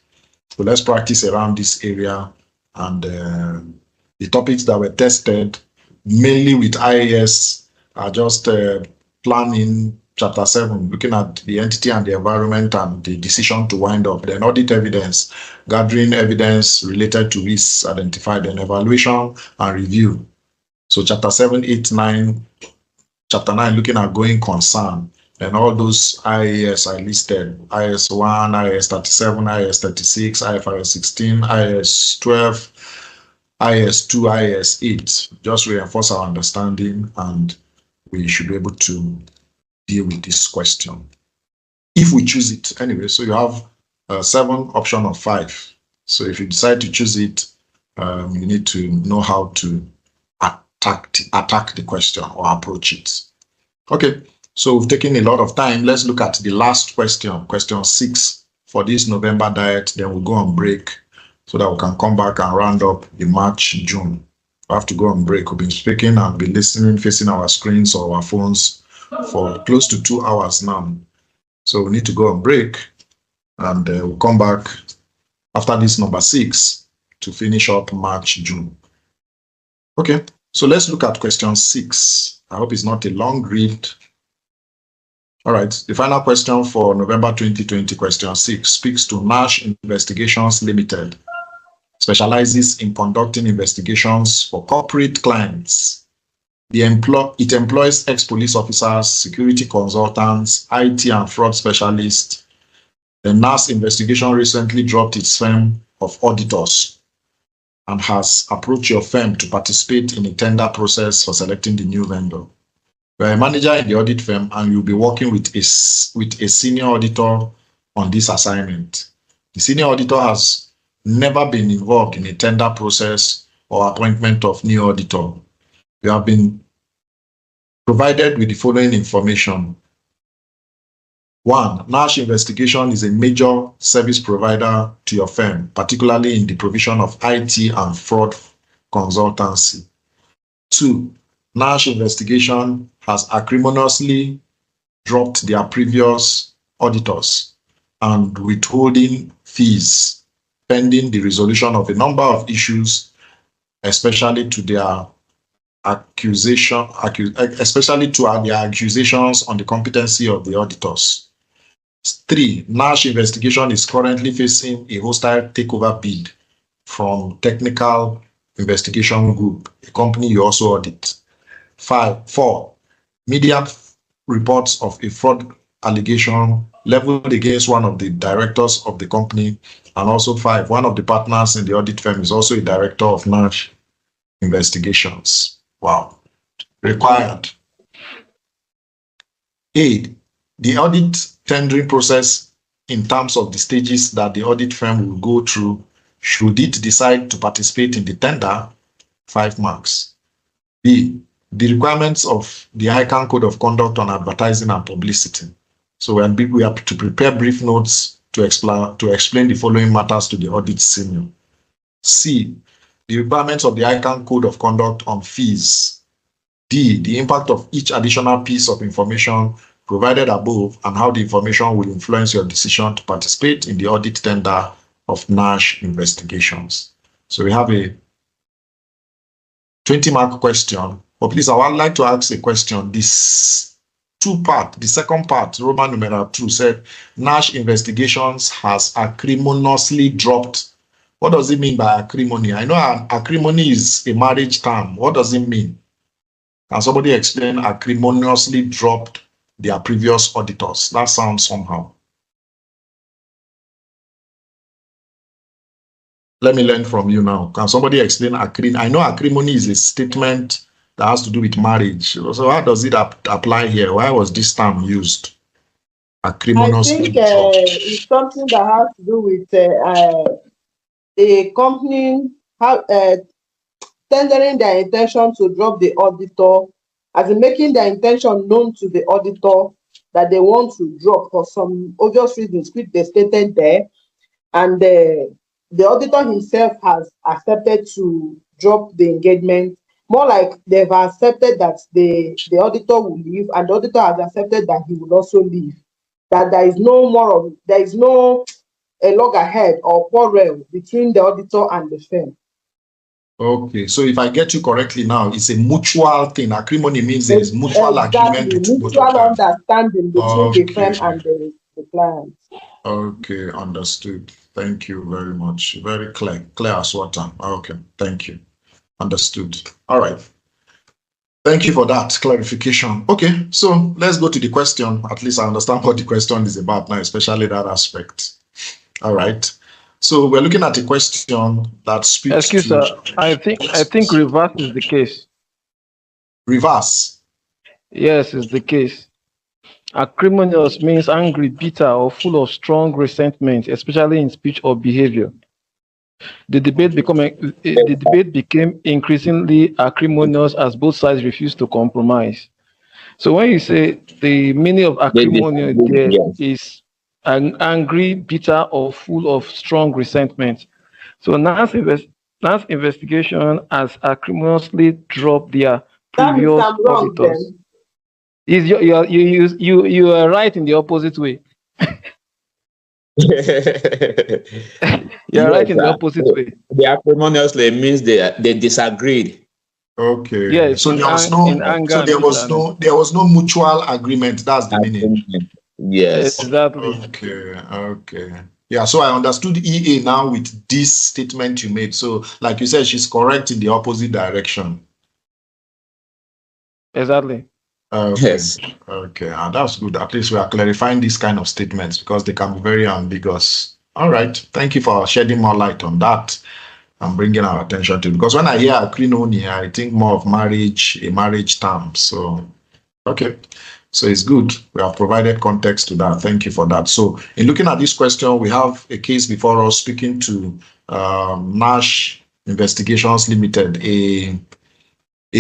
So let's practice around this area, and the topics that were tested mainly with IAS are just planning, chapter 7, looking at the entity and the environment and the decision to wind up. Then audit evidence, gathering evidence related to risks identified, and evaluation and review. So chapter 7, 8, 9, chapter 9, looking at going concern. And all those IAS I listed, IAS 1, IAS 37, IAS 36, IFRS 16, IAS 12, IAS 2, IAS 8, just reinforce our understanding, and we should be able to deal with this question if we choose it anyway. So you have 7 option of 5. So if you decide to choose it, you need to know how to attack the question or approach it. Okay, so we've taken a lot of time. Let's look at the last question, question 6 for this November diet. Then we'll go on break so that we can come back and round up the March, June. We have to go on break. We've been speaking and be listening, facing our screens or our phones for close to 2 hours now. So we need to go on break, and we'll come back after this number 6 to finish up March, June. Okay, so let's look at question 6. I hope it's not a long read. All right, the final question for November 2020, question 6, speaks to Nash Investigations Limited. Specializes in conducting investigations for corporate clients. It employs ex-police officers, security consultants, IT and fraud specialists. The NAS investigation recently dropped its firm of auditors and has approached your firm to participate in a tender process for selecting the new vendor. You are a manager in the audit firm, and you'll be working with a senior auditor on this assignment. The senior auditor has never been involved in a tender process or appointment of new auditor. You have been provided with the following information. 1. Nash Investigation is a major service provider to your firm, particularly in the provision of IT and fraud consultancy. 2. Nash Investigation has acrimoniously dropped their previous auditors and withholding fees pending the resolution of a number of issues, especially to their accusations on the competency of the auditors. 3. Nash Investigation is currently facing a hostile takeover bid from Technical Investigation Group, a company you also audit. 4. Media reports of a fraud allegation leveled against one of the directors of the company, and also 5. One of the partners in the audit firm is also a director of Nash Investigations. Wow. Required. 8. The audit tendering process in terms of the stages that the audit firm will go through should it decide to participate in the tender, 5 marks. B. The requirements of the ICANN Code of Conduct on Advertising and Publicity. So we have to prepare brief notes to explain the following matters to the audit senior. C. The requirements of the ICANN Code of Conduct on fees. D. The impact of each additional piece of information provided above and how the information will influence your decision to participate in the audit tender of Nash Investigations. So we have a 20-mark question. But please, I would like to ask a question. This the second part, Roman numeral 2, said Nash Investigations has acrimoniously dropped. What does it mean by acrimony? I know acrimony is a marriage term. What does it mean? Can somebody explain acrimoniously dropped their previous auditors? That sounds somehow. Let me learn from you now. Can somebody explain acrimony? I know acrimony is a statement that has to do with marriage. So how does it apply here? Why was this term used? Acrimoniously. I think it's something that has to do with a company tendering their intention to drop the auditor, as in making their intention known to the auditor that they want to drop for some obvious reasons which they stated there, and the auditor himself has accepted to drop the engagement. More like they've accepted that the auditor will leave, and the auditor has accepted that he will also leave. That there is no a loggerhead or quarrel between the auditor and the firm. Okay, so if I get you correctly now, it's a mutual thing. Acrimony means there is mutual agreement between both mutual of them. understanding between the firm and the client. Okay, understood. Thank you very much. Very clear as water. Okay, thank you. Understood. All right. Thank you for that clarification. Okay, so let's go to the question. At least I understand what the question is about now, especially that aspect. All right. So we're looking at a question that speaks Excuse to... sir, I think reverse is the case. Reverse? Yes, it's the case. Acrimonious means angry, bitter, or full of strong resentment, especially in speech or behavior. The debate became increasingly acrimonious as both sides refused to compromise. So when you say the meaning of acrimony there is an angry, bitter, or full of strong resentment. So NAS investigation has acrimoniously dropped their previous auditors. You are right in the opposite way. You're right in the opposite way. The acrimoniously means they disagreed. Okay. Yes. So there was no mutual agreement. That's the meaning. Yes. Exactly. Okay. Yeah. So I understood EA now with this statement you made. So, like you said, she's correct in the opposite direction. Exactly. Okay. Yes. Okay. That's good. At least we are clarifying these kind of statements because they can be very ambiguous. All right. Thank you for shedding more light on that and bringing our attention to it. Because when I hear acrimony, I think more of marriage, a marriage term. So, okay. So it's good. We have provided context to that. Thank you for that. So in looking at this question, we have a case before us speaking to Nash Investigations Limited, a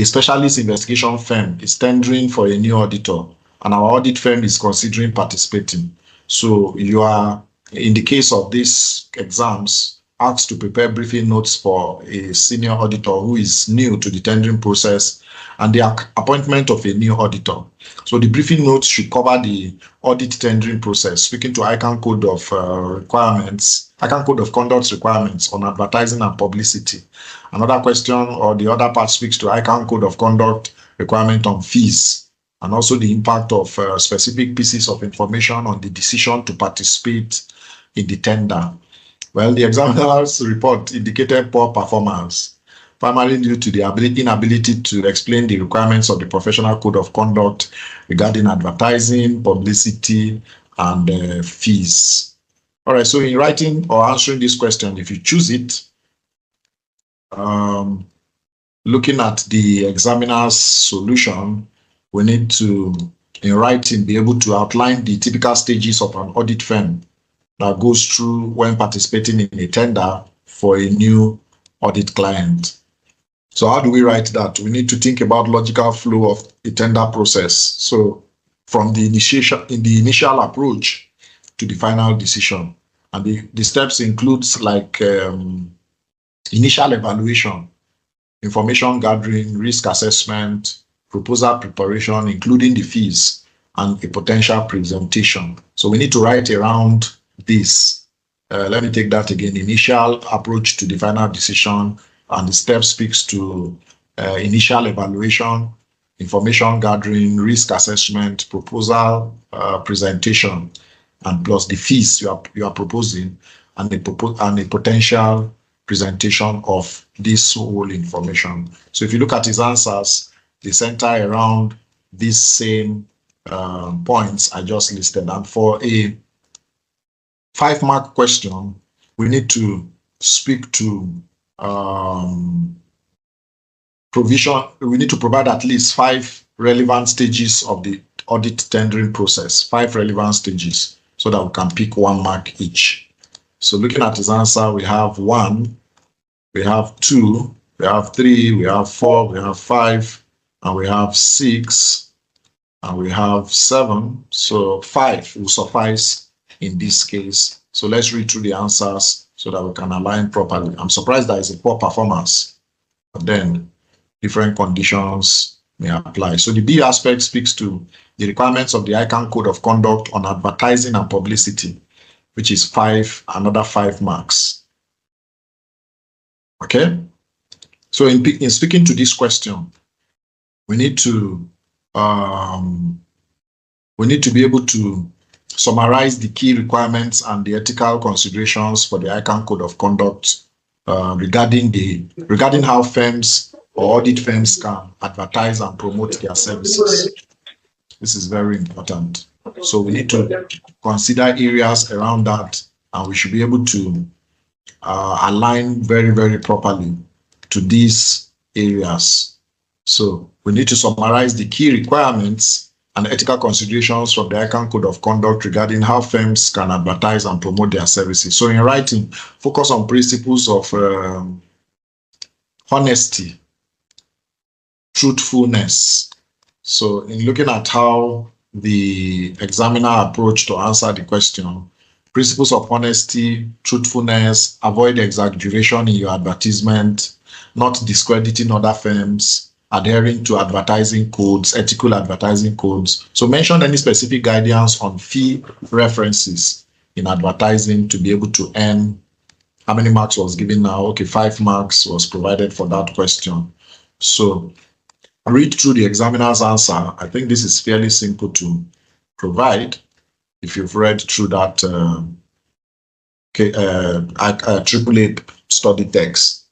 specialist investigation firm is tendering for a new auditor, and our audit firm is considering participating. So you are, in the case of these exams, asked to prepare briefing notes for a senior auditor who is new to the tendering process and the appointment of a new auditor. So the briefing notes should cover the audit tendering process, speaking to ICANN code of ICANN code of conduct requirements on advertising and publicity. Another question or the other part speaks to ICANN code of conduct requirement on fees, and also the impact of specific pieces of information on the decision to participate in the tender. Well, the examiner's report indicated poor performance, primarily due to the inability to explain the requirements of the professional code of conduct regarding advertising, publicity, and fees. All right, so in writing or answering this question, if you choose it, looking at the examiner's solution, we need to, in writing, be able to outline the typical stages of an audit firm that goes through when participating in a tender for a new audit client. So how do we write that? We need to think about logical flow of a tender process. So from the initial approach to the final decision. And the steps includes like initial evaluation, information gathering, risk assessment, proposal preparation, including the fees, and a potential presentation. So we need to write around this. Let me take that again. Initial approach to the final decision, and the step speaks to initial evaluation, information gathering, risk assessment, proposal presentation, and plus the fees you are proposing, and a potential presentation of this whole information. So if you look at his answers, they center around these same points I just listed. And for a 5-mark question, we need to speak to we need to provide at least 5 relevant stages of the audit tendering process, 5 relevant stages, so that we can pick 1 mark each. So looking at his answer, we have 1, we have 2, we have 3, we have 4, we have 5, and we have 6, and we have 7. So 5 will suffice in this case. So let's read through the answers so that we can align properly. I'm surprised that it's a poor performance, but then different conditions may apply. So the B aspect speaks to the requirements of the ICANN Code of Conduct on advertising and publicity, which is another 5 marks. Okay. So in speaking to this question, we need to be able to summarize the key requirements and the ethical considerations for the ICANN Code of Conduct regarding how firms or audit firms can advertise and promote their services. This is very important. So we need to consider areas around that, and we should be able to align very, very properly to these areas. So we need to summarize the key requirements and ethical considerations from the ICANN Code of Conduct regarding how firms can advertise and promote their services. So in writing, focus on principles of honesty, truthfulness. So in looking at how the examiner approached to answer the question, principles of honesty, truthfulness, avoid exaggeration in your advertisement, not discrediting other firms, adhering to advertising codes, ethical advertising codes. So mention any specific guidance on fee references in advertising to be able to earn. How many marks was given now? Okay, 5 marks was provided for that question. So read through the examiner's answer. I think this is fairly simple to provide if you've read through that AAA study text.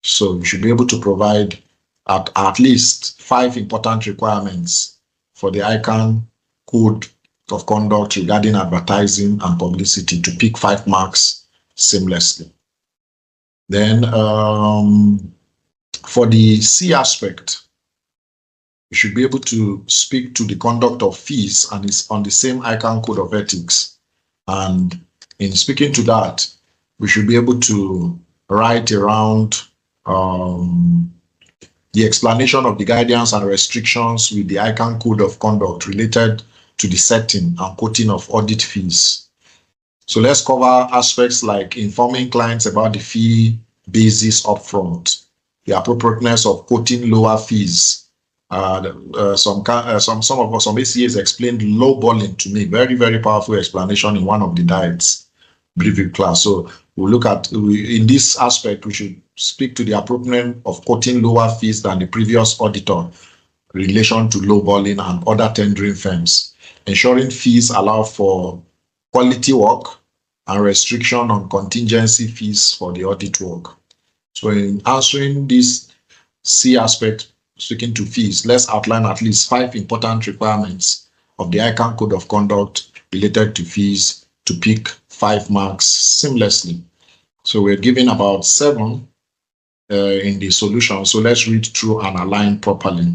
So you should be able to provide at least 5 important requirements for the ICANN Code of Conduct regarding advertising and publicity to pick 5 marks seamlessly. Then for the C aspect, you should be able to speak to the conduct of fees, and it's on the same ICANN Code of Ethics. And in speaking to that, we should be able to write around the explanation of the guidance and restrictions with the ICANN Code of Conduct related to the setting and quoting of audit fees. So let's cover aspects like informing clients about the fee basis upfront, the appropriateness of quoting lower fees. Some ACAs explained lowballing to me. Very, very powerful explanation in one of the diets briefing class. So we'll look at, in this aspect, we should speak to the appropriateness of quoting lower fees than the previous auditor in relation to lowballing and other tendering firms, ensuring fees allow for quality work and restriction on contingency fees for the audit work. So in answering this C aspect, speaking to fees, let's outline at least 5 important requirements of the ICANN Code of Conduct related to fees to pick 5 marks seamlessly. So we're given about 7 in the solution. So let's read through and align properly.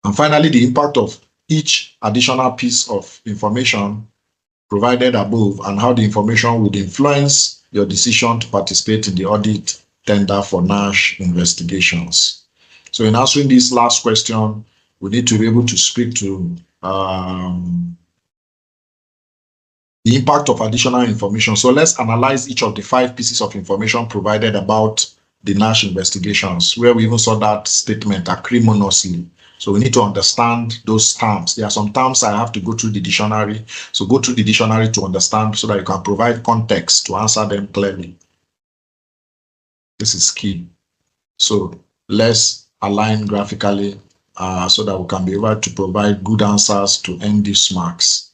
And finally, the impact of each additional piece of information provided above and how the information would influence your decision to participate in the audit tender for NASH investigations. So in answering this last question, we need to be able to speak to the impact of additional information. So let's analyze each of the 5 pieces of information provided about the NASH investigations, where we even saw that statement acrimoniously. So we need to understand those terms. There are some terms I have to go through the dictionary. So go through the dictionary to understand so that you can provide context to answer them clearly. This is key. So let's align graphically so that we can be able to provide good answers to earn these marks.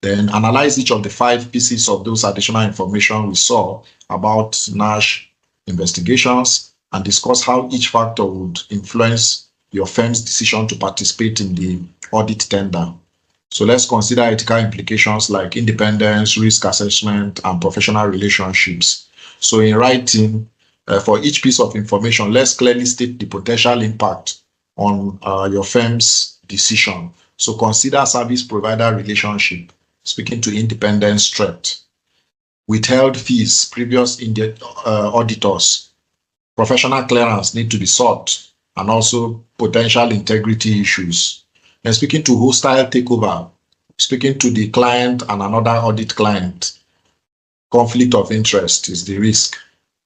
Then analyze each of the 5 pieces of those additional information we saw about NASH investigations, and discuss how each factor would influence your firm's decision to participate in the audit tender. So let's consider ethical implications like independence, risk assessment, and professional relationships. So in writing, for each piece of information, let's clearly state the potential impact on your firm's decision. So consider service provider relationship, speaking to independence threat, withheld fees, previous auditors, professional clearance need to be sought, and also potential integrity issues. And speaking to hostile takeover, speaking to the client and another audit client, conflict of interest is the risk.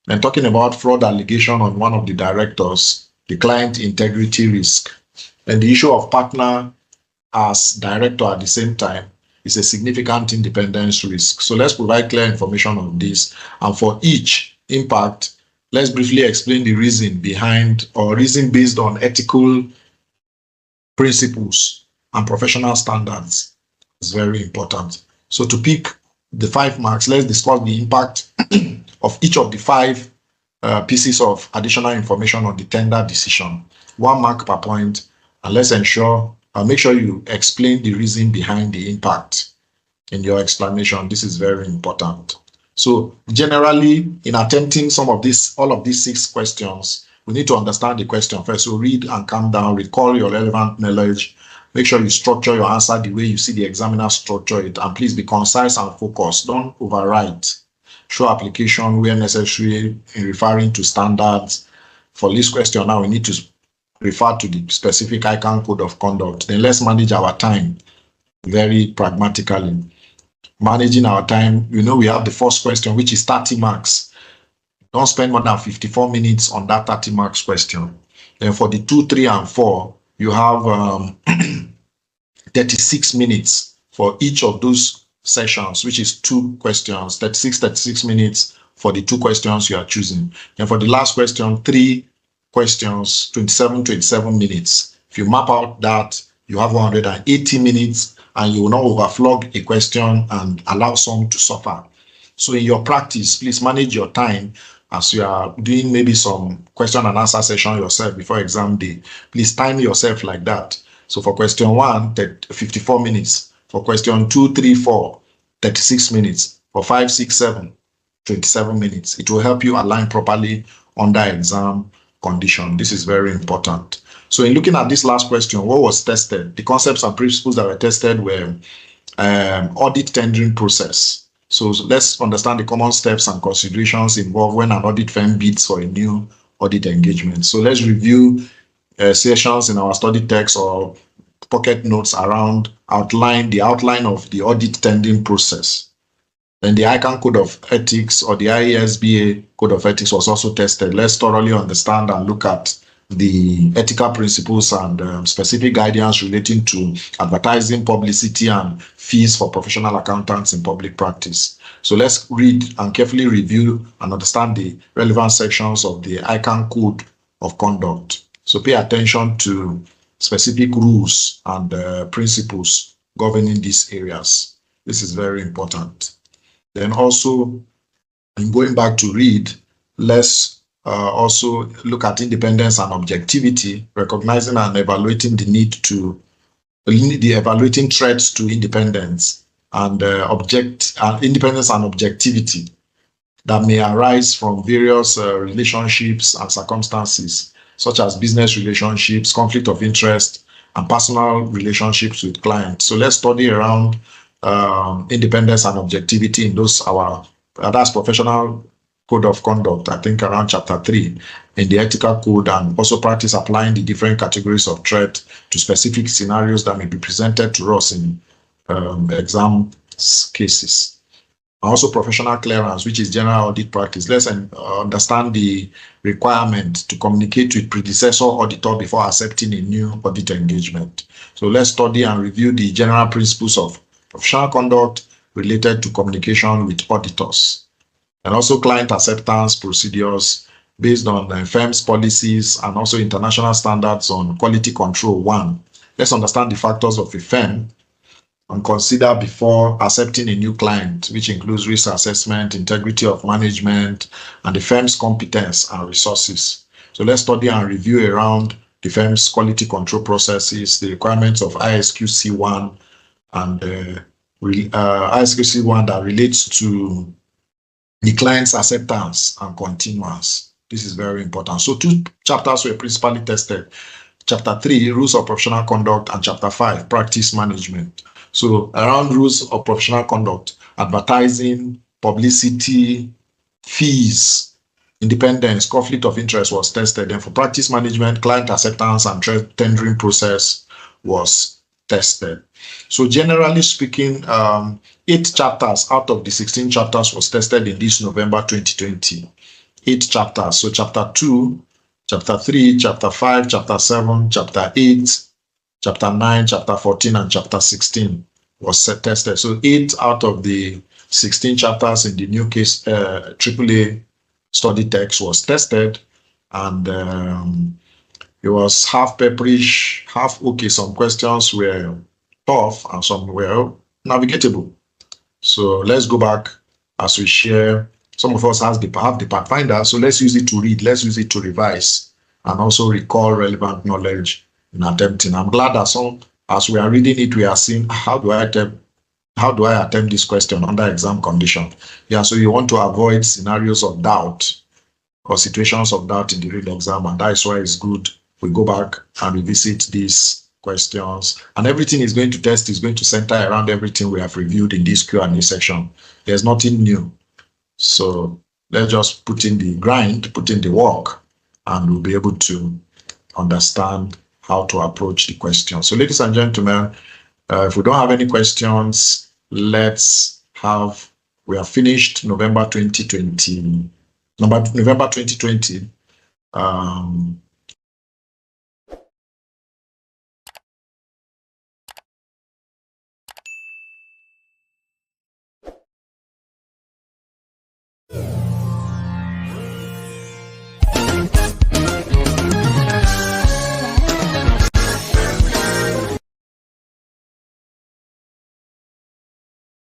And talking about fraud allegation on one of the directors, the client integrity risk. And the issue of partner as director at the same time is a significant independence risk. So let's provide clear information on this. And for each impact, let's briefly explain the reason behind, or reason based on ethical principles and professional standards. It's very important. So to pick the 5 marks, let's discuss the impact of each of the 5 pieces of additional information on the tender decision. 1 mark per point, and let's make sure you explain the reason behind the impact in your explanation. This is very important. So generally, in attempting all of these 6 questions, we need to understand the question first. So read and calm down, recall your relevant knowledge. Make sure you structure your answer the way you see the examiner structure it, and please be concise and focused. Don't overwrite. Show application where necessary in referring to standards. For this question now, we need to refer to the specific ICANN code of conduct. Then let's manage our time very pragmatically. Managing our time, we have the first question, which is 30 marks. Don't spend more than 54 minutes on that 30 marks question. Then for the 2, 3, and 4, you have 36 minutes for each of those sessions, which is 2 questions, 36 minutes for the 2 questions you are choosing. And for the last question, 3 questions, 27 minutes. If you map out that, you have 180 minutes, and you will not overflog a question and allow some to suffer. So in your practice, please manage your time as you are doing maybe some question and answer session yourself before exam day. Please time yourself like that. So for question 1, 54 minutes. For question 2, 3, 4, 36 minutes. For 5, 6, 7, 27 minutes. It will help you align properly under exam condition. This is very important. So in looking at this last question, what was tested? The concepts and principles that were tested were audit tendering process. So let's understand the common steps and considerations involved when an audit firm bids for a new audit engagement. So let's review sessions in our study text or pocket notes around the outline of the audit tendering process. Then the ICANN code of ethics or the IASBA code of ethics was also tested. Let's thoroughly understand and look at the ethical principles and specific guidance relating to advertising, publicity, and fees for professional accountants in public practice. So let's read and carefully review and understand the relevant sections of the ICANN code of conduct. So pay attention to specific rules and principles governing these areas. This is very important. Then also, in going back to read, let's also look at independence and objectivity, recognizing and evaluating the need to evaluating threats to independence and independence and objectivity that may arise from various relationships and circumstances, such as business relationships, conflict of interest, and personal relationships with clients. So let's study around independence and objectivity in that's professional code of conduct, I think around chapter 3 in the ethical code, and also practice applying the different categories of threat to specific scenarios that may be presented to us in exam cases. Also professional clearance, which is general audit practice. Let's understand the requirement to communicate with predecessor auditor before accepting a new audit engagement. So let's study and review the general principles of professional conduct related to communication with auditors, and also client acceptance procedures based on firm's policies and also international standards on quality control. 1, let's understand the factors of a firm and consider before accepting a new client, which includes risk assessment, integrity of management, and the firm's competence and resources. So let's study and review around the firm's quality control processes, the requirements of ISQC1, and ISQC1 that relates to the client's acceptance and continuance. This is very important. So 2 chapters were principally tested. Chapter 3, rules of professional conduct, and chapter 5, practice management. So around rules of professional conduct, advertising, publicity, fees, independence, conflict of interest was tested. And for practice management, client acceptance and tendering process was tested. So generally speaking, 8 chapters out of the 16 chapters was tested in this November 2020. 8 chapters. So chapter 2, chapter 3, chapter 5, chapter 7, chapter 8, chapter 9, chapter 14, and chapter 16 was tested. So 8 out of the 16 chapters in the new case AAA study text was tested, and it was half pepperish, half okay. Some questions were tough and some were navigatable. So let's go back as we share. Some of us have the Pathfinder, so let's use it to read, let's use it to revise, and also recall relevant knowledge in attempting. I'm glad that as we are reading it, we are seeing how do I attempt this question under exam condition. Yeah, so you want to avoid scenarios of doubt or situations of doubt in the real exam, and that is why it's good we go back and revisit these questions, and everything is going to test is going to center around everything we have reviewed in this Q&A section. There's nothing new. So let's just put in the grind, put in the work, and we'll be able to understand how to approach the question. So ladies and gentlemen, if we don't have any questions, we have finished November 2020.